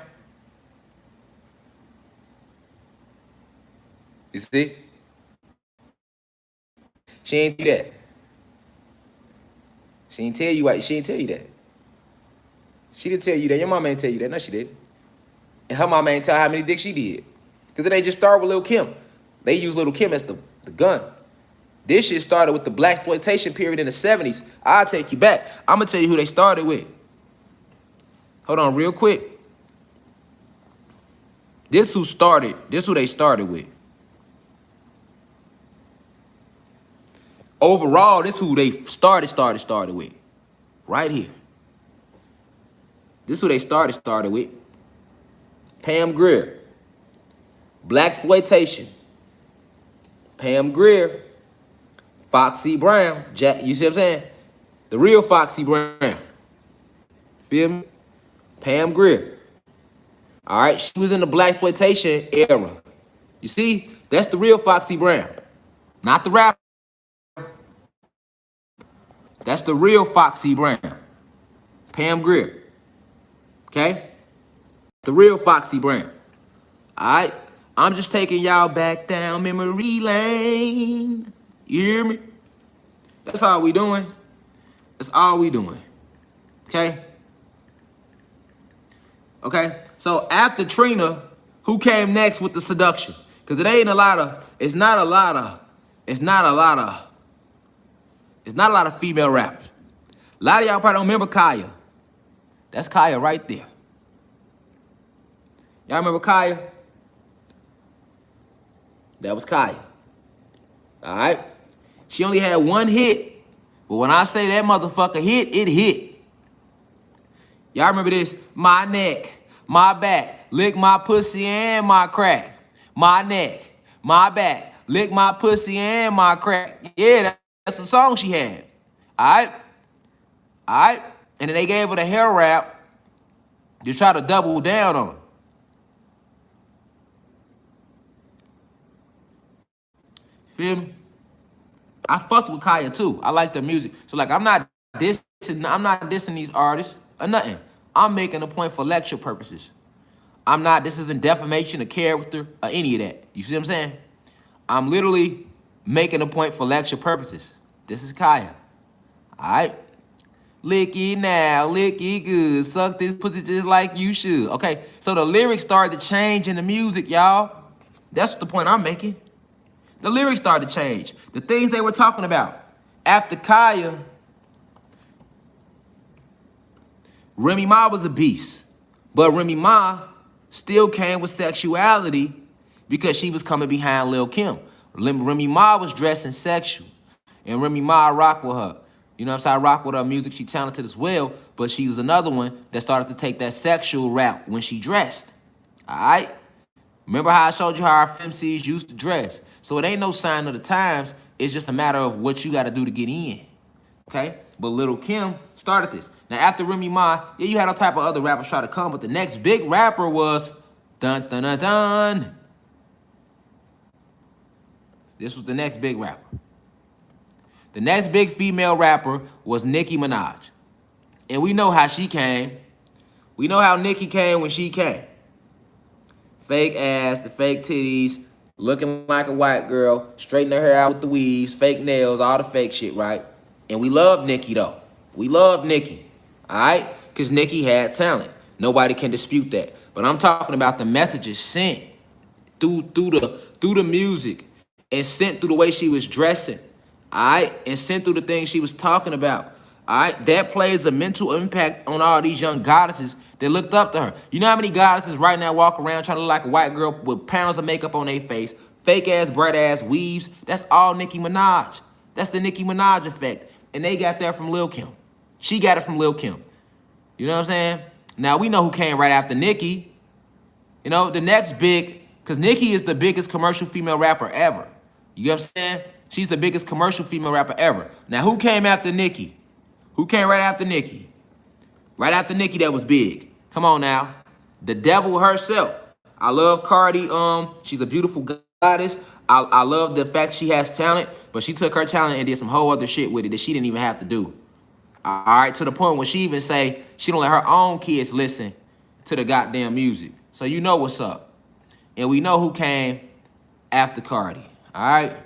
You see? She ain't do that. She ain't tell you why. She ain't tell you that. She didn't tell you that. Your mama ain't tell you that. No, she didn't. And her mama ain't tell her how many dicks she did. Because then they just started with Lil' Kim. They used Lil' Kim as the gun. This shit started with the blaxploitation period in the 70s. I'll take you back. I'm going to tell you who they started with. Hold on real quick. This who they started with. Overall, this who they started with. Right here. This who they started with. Pam Grier. Blaxploitation. Pam Grier. Foxy Brown. You see what I'm saying? The real Foxy Brown. Feel me? Pam Grier. All right, she was in the blaxploitation era. You see? That's the real Foxy Brown. Not the rapper. That's the real Foxy Brown. Pam Grier. Okay? The real Foxy Brown. All right? I'm just taking y'all back down memory lane. You hear me? That's all we doing. That's all we doing. Okay? Okay? So after Trina, who came next with the seduction? Because it's not a lot of female rappers. A lot of y'all probably don't remember Kaya. That's Kaya right there. Y'all remember Kaya? That was Kaya. All right? She only had one hit, but when I say that motherfucker hit, it hit. Y'all remember this? My neck, my back, lick my pussy and my crack. My neck, my back, Lick my pussy and my crack. Yeah, that's the song she had. All right? All right? And then they gave her the hair wrap to try to double down on her. Feel me? I fucked with Kaya too. I like the music. So like I'm not dissing these artists or nothing. I'm making a point for lecture purposes. This isn't defamation of character or any of that. You see what I'm saying? I'm literally making a point for lecture purposes. This is Kaya. All right? Licky now, licky good. Suck this pussy just like you should. Okay, so the lyrics started to change in the music, y'all. That's the point I'm making. The lyrics started to change. The things they were talking about. After Kaya, Remy Ma was a beast. But Remy Ma still came with sexuality because she was coming behind Lil' Kim. Remy Ma was dressing sexual. And Remy Ma, I rock with her. You know what I'm saying? I rock with her music. She talented as well. But she was another one that started to take that sexual route when she dressed. All right? Remember how I showed you how our FemCs used to dress? So it ain't no sign of the times. It's just a matter of what you got to do to get in. Okay? But Lil' Kim started this. Now, after Remy Ma, yeah, you had all type of other rappers try to come, but the next big rapper was dun dun dun dun. This was the next big rapper. The next big female rapper was Nicki Minaj. And we know how she came. We know how Nicki came when she came. Fake ass, the fake titties, looking like a white girl, straighten her hair out with the weaves, fake nails, all the fake shit, right? And we love Nicki, though. We love Nicki, all right? Because Nicki had talent. Nobody can dispute that. But I'm talking about the messages sent through the music and sent through the way she was dressing, all right? And sent through the things she was talking about, all right? That plays a mental impact on all these young goddesses that looked up to her. You know how many goddesses right now walk around trying to look like a white girl with pounds of makeup on their face, fake-ass, bright-ass weaves? That's all Nicki Minaj. That's the Nicki Minaj effect. And they got that from Lil' Kim. She got it from Lil' Kim. You know what I'm saying? Now, we know who came right after Nicki. You know, the next big, because Nicki is the biggest commercial female rapper ever. You know what I'm saying? She's the biggest commercial female rapper ever. Now, who came after Nicki? Who came right after Nicki? Right after Nicki that was big. Come on now. The devil herself. I love Cardi. She's a beautiful goddess. I love the fact she has talent, but she took her talent and did some whole other shit with it that she didn't even have to do. All right, to the point where she even say she don't let her own kids listen to the goddamn music. So you know what's up. And we know who came after Cardi. All right?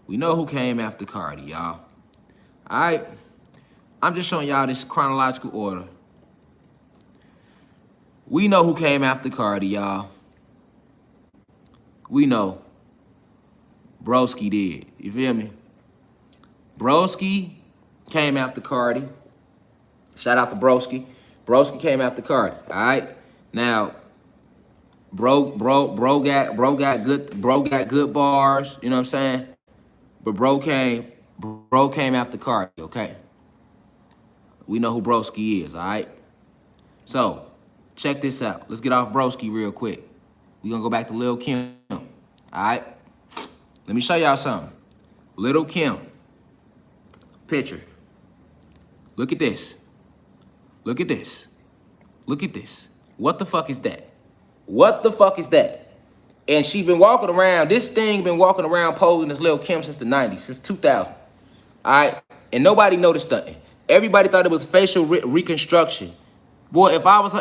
We know who came after Cardi, y'all. All right? I'm just showing y'all this chronological order. We know who came after Cardi, y'all. We know. Broski did. You feel me? Broski came after Cardi. Shout out to Broski. Broski came after Cardi. All right. Now, bro got good bars. You know what I'm saying? But bro came after Cardi. Okay. We know who Broski is. All right. So check this out. Let's get off Broski real quick. We gonna go back to Lil' Kim. All right. Let me show y'all something. Lil' Kim. Picture. Look at this. Look at this. Look at this. What the fuck is that? What the fuck is that? And she been walking around, this thing been walking around posing as Lil' Kim since the 90s, since 2000. All right? And nobody noticed nothing. Everybody thought it was facial reconstruction. Boy, if I was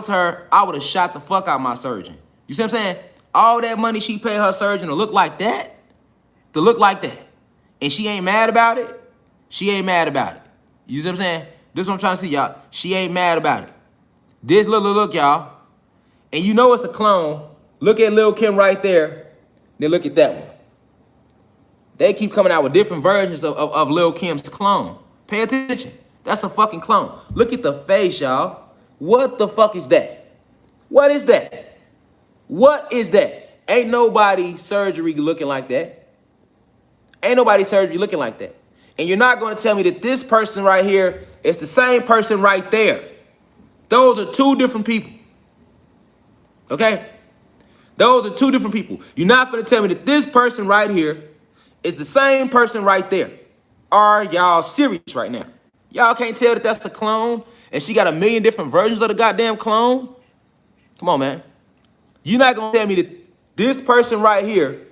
her, I would have shot the fuck out my surgeon. You see what I'm saying? All that money she paid her surgeon to look like that, And she ain't mad about it. She ain't mad about it. You see what I'm saying? This is what I'm trying to see, y'all. She ain't mad about it. This look, y'all. And you know it's a clone. Look at Lil' Kim right there. Then look at that one. They keep coming out with different versions of Lil' Kim's clone. Pay attention. That's a fucking clone. Look at the face, y'all. What the fuck is that? What is that? What is that? Ain't nobody surgery looking like that. Ain't nobody surgery looking like that. And you're not going to tell me that this person right here is the same person right there. Those are two different people. Okay? Those are two different people. You're not gonna tell me that this person right here is the same person right there. Are y'all serious right now? Y'all can't tell that that's a clone and she got a million different versions of the goddamn clone? Come on, man. You're not gonna tell me that this person right here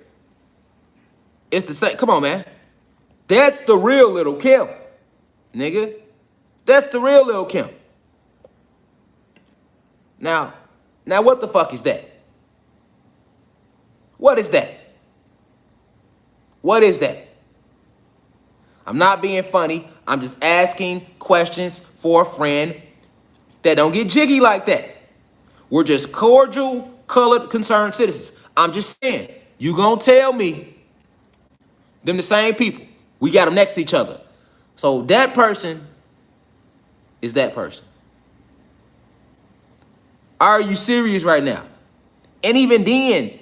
is the same. Come on, man. That's the real Little Kim, nigga. That's the real Lil' Kim. Now what the fuck is that? What is that? What is that? I'm not being funny. I'm just asking questions for a friend that don't get jiggy like that. We're just cordial, colored, concerned citizens. I'm just saying, you gonna tell me them the same people. We got them next to each other. So that person is that person. Are you serious right now? And even then,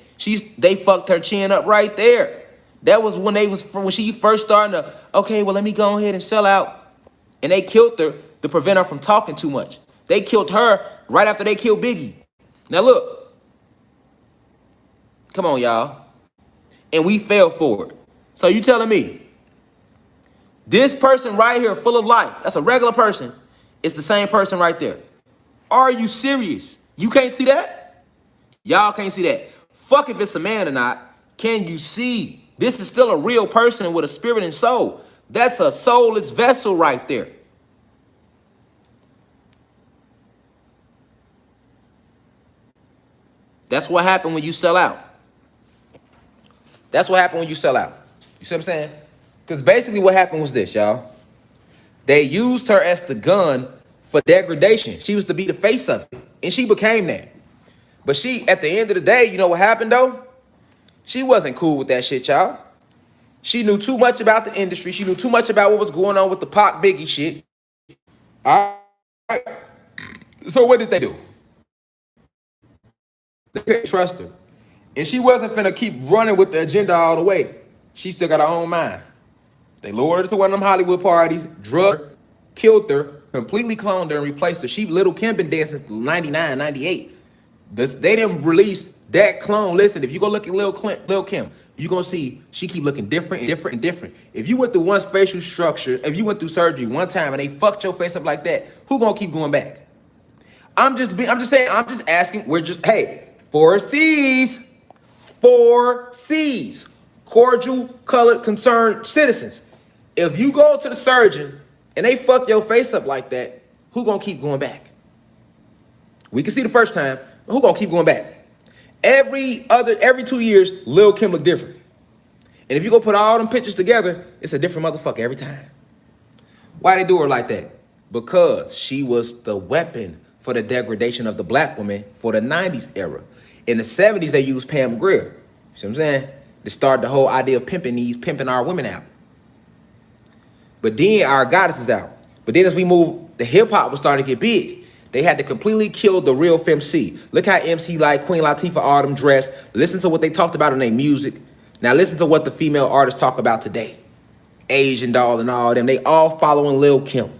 they fucked her chin up right there. That was when she first started to, okay, well, let me go ahead and sell out. And they killed her to prevent her from talking too much. They killed her right after they killed Biggie. Now look, come on, y'all. And we fell for it. So you telling me this person right here, full of life, that's a regular person, is the same person right there? Are you serious? You can't see that? Y'all can't see that. Fuck if it's a man or not. Can you see? This is still a real person with a spirit and soul. That's a soulless vessel right there. That's what happened when you sell out. That's what happened when you sell out. You see what I'm saying? Because basically what happened was this, y'all. They used her as the gun for degradation. She was to be the face of it. And she became that. But she, at the end of the day, you know what happened though? She wasn't cool with that shit, y'all. She knew too much about the industry. She knew too much about what was going on with the Pac Biggie shit. All right. So what did they do? They couldn't trust her. And she wasn't finna keep running with the agenda all the way. She still got her own mind. They lured her to one of them Hollywood parties, drugged her, killed her, completely cloned her, and replaced her. Little Kim been dead since 99, 98. They didn't release that clone. Listen, if you go look at Lil Kim, you're going to see she keep looking different and different and different. If you went through one facial structure, if you went through surgery one time and they fucked your face up like that, who going to keep going back? I'm just saying, I'm just asking, hey, 4 C's. 4 C's. Cordial, colored, concerned citizens. If you go to the surgeon and they fuck your face up like that, who gonna keep going back? We can see the first time, but who gonna keep going back? Every 2 years, Lil Kim look different. And if you go put all them pictures together, it's a different motherfucker every time. Why they do her like that? Because she was the weapon for the degradation of the black woman for the 90s era. In the 70s, they used Pam Grier. See what I'm saying? To start the whole idea of pimping our women out. But then our goddesses out. But then as we move, the hip hop was starting to get big. They had to completely kill the real FMC. Look how MC like Queen Latifah, all them dressed. Listen to what they talked about in their music. Now listen to what the female artists talk about today. Asian Doll and all them. They all following Lil Kim.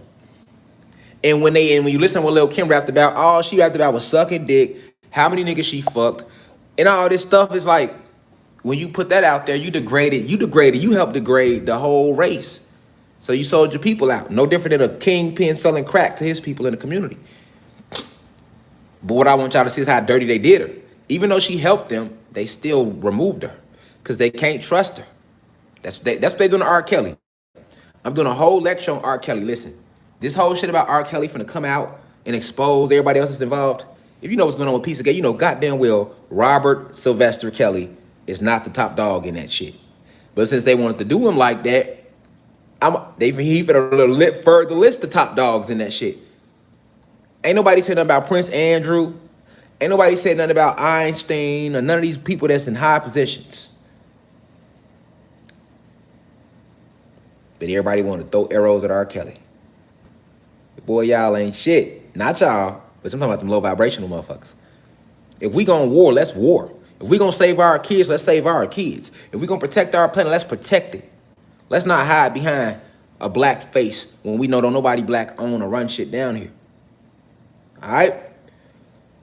And when you listen to what Lil Kim rapped about, all she rapped about was sucking dick, how many niggas she fucked, and all this stuff is like, when you put that out there, you helped degrade the whole race. So you sold your people out. No different than a kingpin selling crack to his people in the community. But what I want y'all to see is how dirty they did her. Even though she helped them, they still removed her because they can't trust her. That's what they doing to R. Kelly. I'm doing a whole lecture on R. Kelly. Listen, this whole shit about R. Kelly finna come out and expose everybody else that's involved. If you know what's going on with Piece of Gay, you know goddamn well Robert Sylvester Kelly is not the top dog in that shit. But since they wanted to do him like that, he finna further list the top dogs in that shit. Ain't nobody said nothing about Prince Andrew. Ain't nobody said nothing about Einstein or none of these people that's in high positions. But everybody want to throw arrows at R. Kelly. Boy, y'all ain't shit. Not y'all, but I'm talking about them low vibrational motherfuckers. If we gonna war, let's war. If we gonna save our kids, let's save our kids. If we gonna protect our planet, let's protect it. Let's not hide behind a black face when we know don't nobody black own or run shit down here. All right?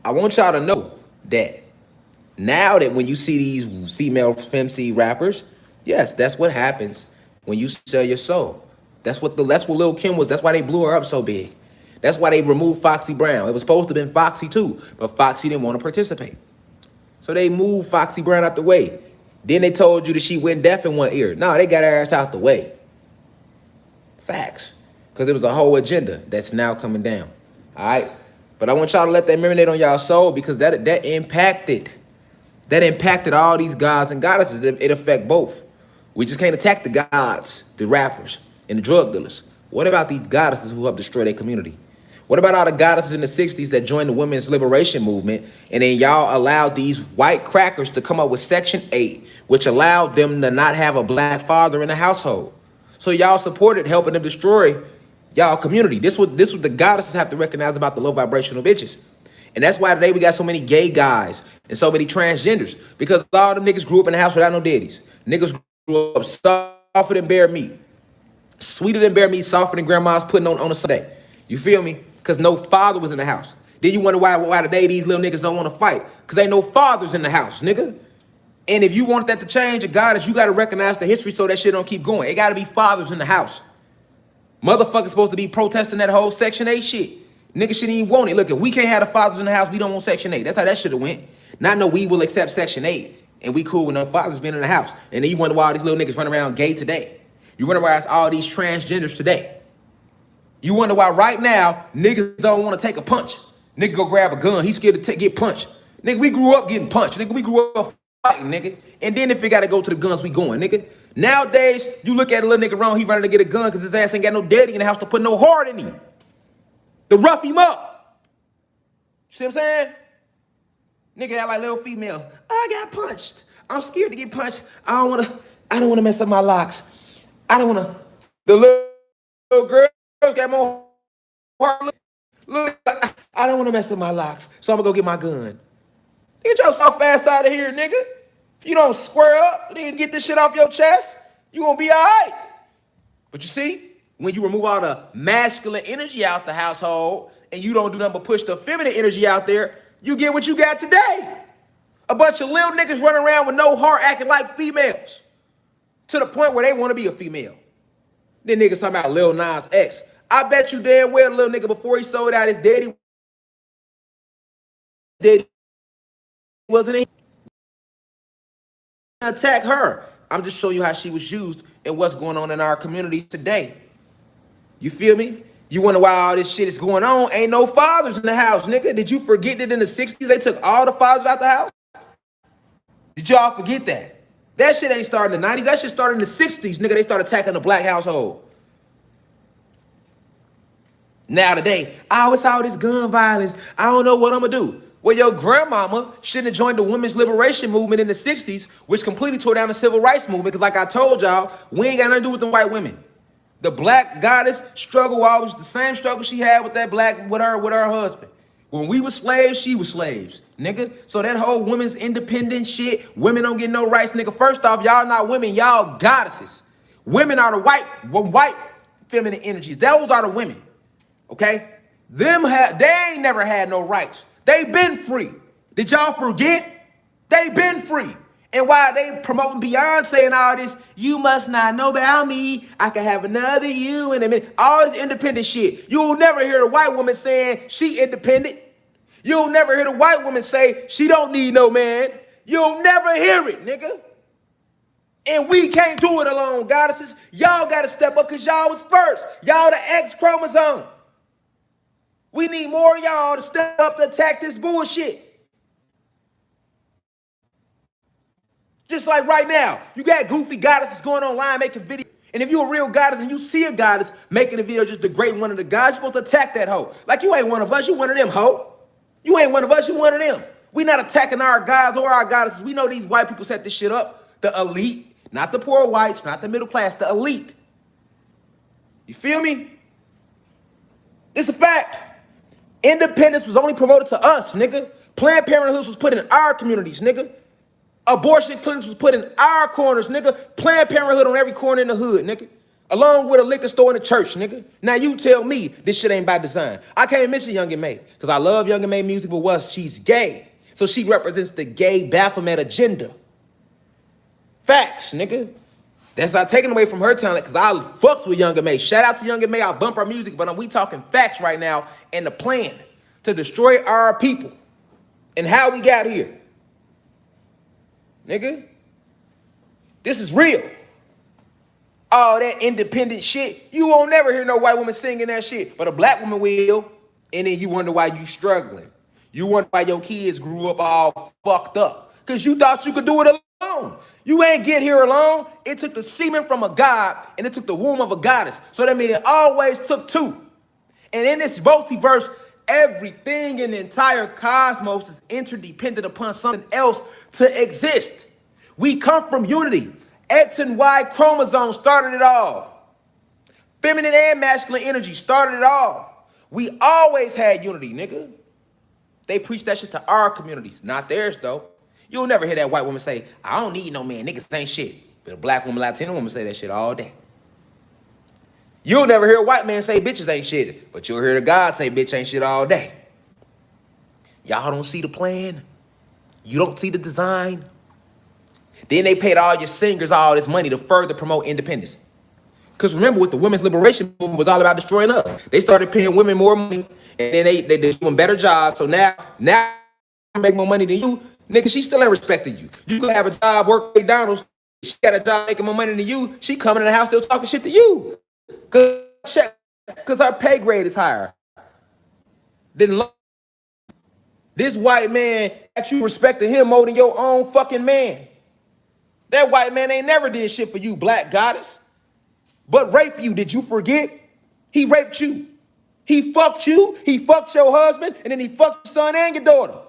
I want y'all to know that Now that when you see these female femc rappers, yes, that's what happens when you sell your soul. That's what Lil Kim was. That's why they blew her up so big. That's why they removed Foxy Brown. It was supposed to have been Foxy too, but Foxy didn't want to participate. So they moved Foxy Brown out the way. Then they told you that she went deaf in one ear. No, they got her ass out the way. Facts. Because it was a whole agenda that's now coming down. All right? But I want y'all to let that marinate on y'all soul, because that impacted all these gods and goddesses. It affect both. We just can't attack the gods, the rappers, and the drug dealers. What about these goddesses who help destroy their community? What about all the goddesses in the 60s that joined the women's liberation movement, and then y'all allowed these white crackers to come up with Section 8, which allowed them to not have a black father in the household? So y'all supported helping them destroy y'all community. This what the goddesses have to recognize about the low vibrational bitches. And that's why today we got so many gay guys and so many transgenders, because all them niggas grew up in the house without no daddies. Niggas grew up softer than bare meat, sweeter than bare meat, softer than grandma's putting on a Sunday. You feel me? Because no father was in the house. Then you wonder why today these little niggas don't want to fight, because ain't no fathers in the house, nigga. And if you want that to change, a goddess, you got to recognize the history so that shit don't keep going. It got to be fathers in the house. Motherfuckers supposed to be protesting that whole Section 8 shit. Niggas shouldn't even want it. Look, if we can't have the fathers in the house, we don't want Section 8. That's how that should have went. Not no, we will accept Section 8 and we cool with no fathers being in the house. And then you wonder why all these little niggas run around gay today. You wonder why it's all these transgenders today. You wonder why right now niggas don't want to take a punch. Nigga go grab a gun. He's scared to get punched. Nigga, we grew up getting punched. Nigga, we grew up fighting, nigga. And then if it got to go to the guns, we going, nigga. Nowadays, you look at a little nigga wrong, he running to get a gun because his ass ain't got no daddy in the house to put no heart in him. To rough him up. You see what I'm saying? Nigga act like little female. I got punched. I'm scared to get punched. I don't want to mess up my locks. I don't want to. The little girls got more heart. I don't want to mess up my locks, so I'm going to go get my gun. Get your soft ass out of here, nigga. If you don't square up, then get this shit off your chest, you going to be all right. But you see, when you remove all the masculine energy out the household and you don't do nothing but push the feminine energy out there, you get what you got today. A bunch of little niggas running around with no heart acting like females to the point where they want to be a female. Then niggas talking about Lil Nas X. I bet you damn well little nigga before he sold out his daddy wasn't he? Attack her. I'm just showing you how she was used and what's going on in our community today. You feel me? You wonder why all this shit is going on. Ain't no fathers in the house, nigga. Did you forget that in the 60s they took all the fathers out the house? Did y'all forget that? That shit ain't starting in the 90s. That shit started in the 60s, nigga. They started attacking the black household. Now today, I always saw this gun violence. I don't know what I'm gonna do. Well, your grandmama shouldn't have joined the women's liberation movement in the 60s, which completely tore down the civil rights movement, because like I told y'all, we ain't got nothing to do with the white women. The black goddess struggle always the same struggle she had with that black, with her husband. When we were slaves, she was slaves, nigga. So that whole women's independent shit, women don't get no rights, nigga. First off, y'all not women, y'all goddesses. Women are the white feminine energies. Those are the women, okay? They ain't never had no rights. They been free. Did y'all forget? They been free. And while they promoting Beyonce and all this, you must not know about me. I can have another you in a minute. All this independent shit. You'll never hear a white woman saying she independent. You'll never hear the white woman say she don't need no man. You'll never hear it, nigga. And we can't do it alone, goddesses. Y'all got to step up because y'all was first. Y'all the X chromosome. We need more of y'all to step up to attack this bullshit. Just like right now, you got goofy goddesses going online making videos. And if you're a real goddess and you see a goddess making a video just degrade one of the gods, you're supposed to attack that hoe. Like you ain't one of us, you one of them, hoe. You ain't one of us, you one of them. We not attacking our gods or our goddesses. We know these white people set this shit up. The elite, not the poor whites, not the middle class, the elite. You feel me? It's a fact. Independence was only promoted to us, nigga. Planned Parenthood was put in our communities, nigga. Abortion clinics was put in our corners, nigga. Planned Parenthood on every corner in the hood, nigga. Along with a liquor store and a church, nigga. Now you tell me this shit ain't by design. I can't mention Young and May because I love Young and May music, but what? She's gay. So she represents the gay Baphomet agenda. Facts, nigga. That's not taken away from her talent, because I fucks with Younger May. Shout out to Younger May. I bump her music, but we talking facts right now and the plan to destroy our people and how we got here. Nigga, this is real. All that independent shit, you won't never hear no white woman singing that shit, but a black woman will, and then you wonder why you struggling. You wonder why your kids grew up all fucked up, because you thought you could do it alone. You ain't get here alone. It took the semen from a god, and it took the womb of a goddess. So that means it always took two. And in this multiverse, everything in the entire cosmos is interdependent upon something else to exist. We come from unity. X and Y chromosomes started it all. Feminine and masculine energy started it all. We always had unity, nigga. They preach that shit to our communities, not theirs, though. You'll never hear that white woman say, I don't need no man, niggas ain't shit. But a black woman, Latina woman say that shit all day. You'll never hear a white man say bitches ain't shit, but you'll hear the God say bitch ain't shit all day. Y'all don't see the plan. You don't see the design. Then they paid all your singers all this money to further promote independence. Because remember, what the women's liberation movement was all about, destroying us. They started paying women more money, and then they doing better jobs. So now I make more money than you. Nigga, she still ain't respecting you. You could have a job, work at McDonald's. She got a job making more money than you. She coming in the house still talking shit to you. Because her pay grade is higher. This white man actually respected him more than your own fucking man. That white man ain't never did shit for you, black goddess. But rape you, did you forget? He raped you. He fucked you, he fucked your husband, and then he fucked your son and your daughter.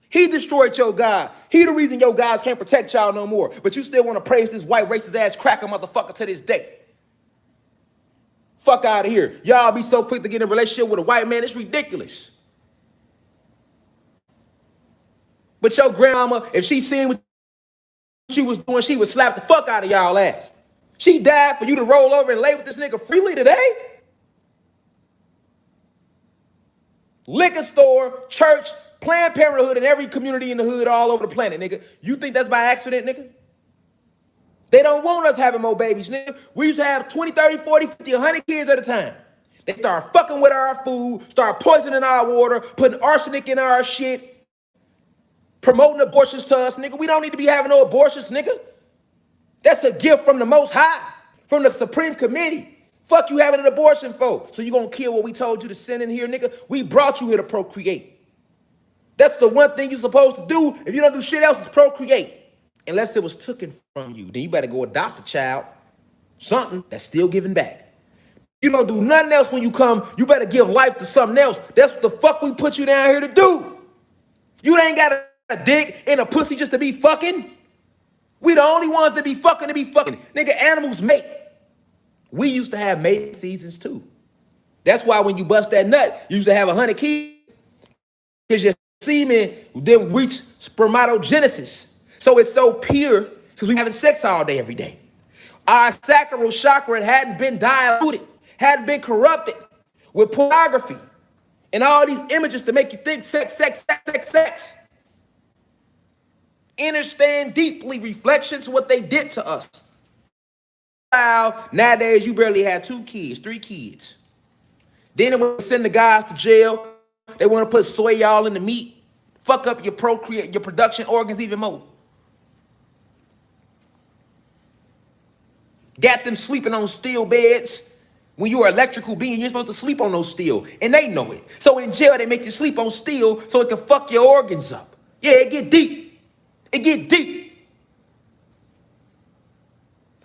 He destroyed your God. He the reason your guys can't protect y'all no more. But you still want to praise this white racist ass cracker motherfucker to this day. Fuck out of here. Y'all be so quick to get in a relationship with a white man, it's ridiculous. But your grandma, if she seen what she was doing, she would slap the fuck out of y'all ass. She died for you to roll over and lay with this nigga freely today? Liquor store, church, Planned Parenthood in every community in the hood all over the planet, nigga. You think that's by accident, nigga? They don't want us having more babies, nigga. We used to have 20, 30, 40, 50, 100 kids at a time. They start fucking with our food, start poisoning our water, putting arsenic in our shit, promoting abortions to us, nigga. We don't need to be having no abortions, nigga. That's a gift from the Most High, from the Supreme Committee. Fuck you having an abortion for? So you gonna kill what we told you to send in here, nigga? We brought you here to procreate. That's the one thing you're supposed to do. If you don't do shit else, is procreate. Unless it was taken from you, then you better go adopt a child. Something that's still giving back. You don't do nothing else when you come. You better give life to something else. That's what the fuck we put you down here to do. You ain't got a dick and a pussy just to be fucking. We the only ones that be fucking to be fucking. Nigga, animals mate. We used to have mating seasons too. That's why when you bust that nut, you used to have 100 kids. Because your semen then reach spermatogenesis. So it's so pure because we having sex all day, every day. Our sacral chakra hadn't been diluted, hadn't been corrupted with pornography and all these images to make you think sex, sex, sex, sex, sex. Understand deeply reflections what they did to us. Nowadays, you barely had 2 kids, 3 kids. Then they want to send the guys to jail. They want to put soy all in the meat. Fuck up your production organs even more. Got them sleeping on steel beds. When you're an electrical being, you're supposed to sleep on those steel. And they know it. So in jail, they make you sleep on steel so it can fuck your organs up. Yeah, it get deep. It get deep.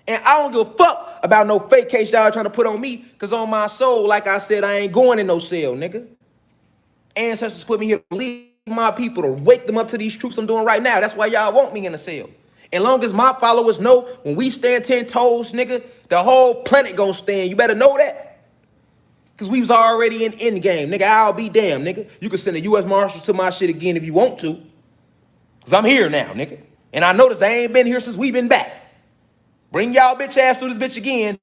And I don't give a fuck about no fake case y'all trying to put on me, because on my soul, like I said, I ain't going in no cell, nigga. Ancestors put me here to lead my people, to wake them up to these truths I'm doing right now. That's why y'all want me in a cell. And long as my followers know, when we stand 10 toes, nigga, the whole planet gonna stand. You better know that. Because we was already in endgame, nigga. I'll be damned, nigga. You can send the U.S. Marshals to my shit again if you want to. Because I'm here now, nigga. And I noticed they ain't been here since we been back. Bring y'all bitch ass through this bitch again.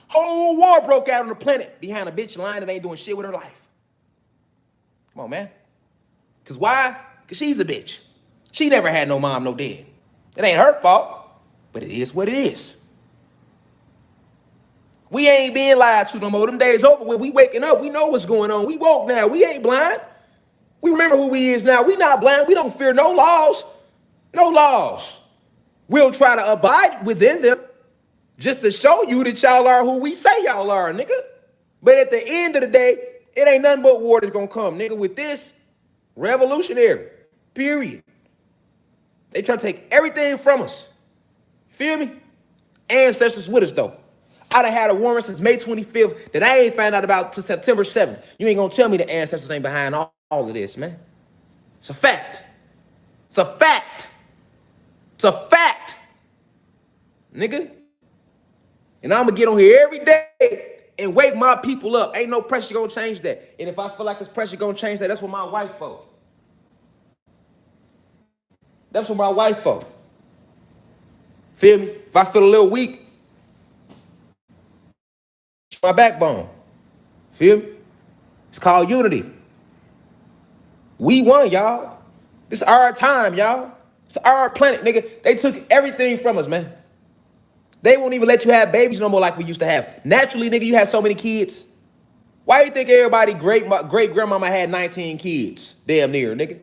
Whole war broke out on the planet behind a bitch lying that ain't doing shit with her life. Come on, man. Because why? Because she's a bitch. She never had no mom, no dad. It ain't her fault, but it is what it is. We ain't being lied to no more. Them days over when we waking up. We know what's going on. We woke now. We ain't blind. We remember who we is now. We not blind. We don't fear no laws. No laws. We'll try to abide within them just to show you that y'all are who we say y'all are, nigga. But at the end of the day, it ain't nothing but war that's gonna come, nigga. With this, revolutionary, period. They try to take everything from us. Feel me? Ancestors with us, though. I done had a warrant since May 25th that I ain't found out about till September 7th. You ain't gonna tell me the ancestors ain't behind all of this, man. It's a fact. It's a fact. It's a fact. Nigga. And I'm gonna get on here every day and wake my people up. Ain't no pressure gonna change that. And if I feel like this pressure gonna change that, that's what my wife for. That's what my wife for. Feel me? If I feel a little weak, my backbone. Feel me? It's called unity. We won, y'all. This is our time, y'all. It's our planet, nigga. They took everything from us, man. They won't even let you have babies no more like we used to have. Naturally, nigga, you had so many kids. Why do you think everybody great-grandmama had 19 kids? Damn near, nigga.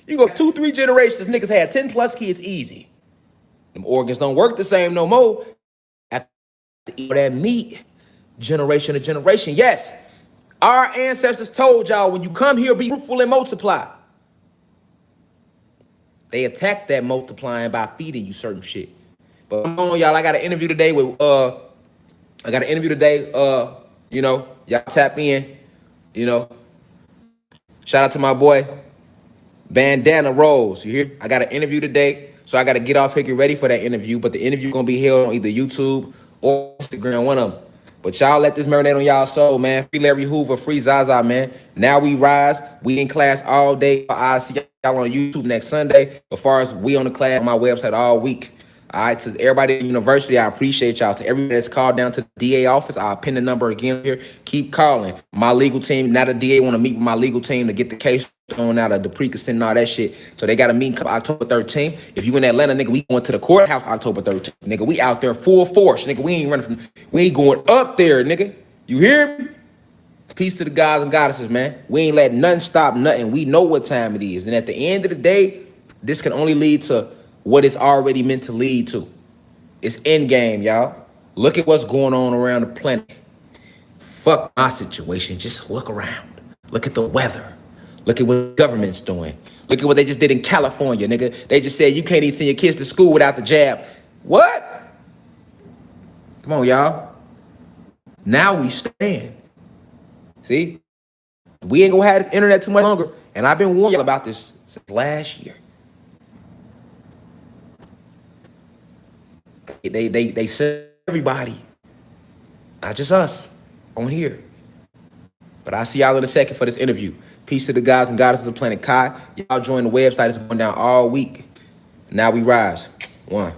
You go 2-3 generations, niggas had 10 plus kids easy. Them organs don't work the same no more. After eat that meat, generation to generation. Yes, our ancestors told y'all when you come here, be fruitful and multiply. They attacked that multiplying by feeding you certain shit. But come on, y'all. I got an interview today with you know, y'all tap in, you know. Shout out to my boy, Bandana Rose. You hear? I got an interview today, so I got to get off here, get ready for that interview. But the interview gonna be held on either YouTube or Instagram, one of them. But y'all let this marinate on y'all soul, man. Free Larry Hoover, free Zaza, man. Now we rise. We in class all day. I'll see y'all on YouTube next Sunday. As far as we on the class on my website all week. All right, to everybody at the university, I appreciate y'all. To everybody that's called down to the DA office, I'll pin the number again here. Keep calling. My legal team, now the DA want to meet with my legal team to get the case going out of the pre-consent and all that shit. So they got a meeting October 13th. If you in Atlanta, nigga, we going to the courthouse October 13th. Nigga, we out there full force. Nigga, we ain't going up there, nigga. You hear me? Peace to the gods and goddesses, man. We ain't letting nothing stop nothing. We know what time it is. And at the end of the day, this can only lead to what it's already meant to lead to. It's end game, y'all. Look at what's going on around the planet. Fuck my situation. Just look around. Look at the weather. Look at what the government's doing. Look at what they just did in California, nigga. They just said you can't even send your kids to school without the jab. What? Come on, y'all. Now we stand. See? We ain't gonna have this internet too much longer. And I've been warning y'all about this since last year. They serve everybody, not just us on here. But I'll see y'all in a second for this interview. Peace to the gods and goddesses of the planet Kai. Y'all join the website. It's going down all week. Now we rise. One.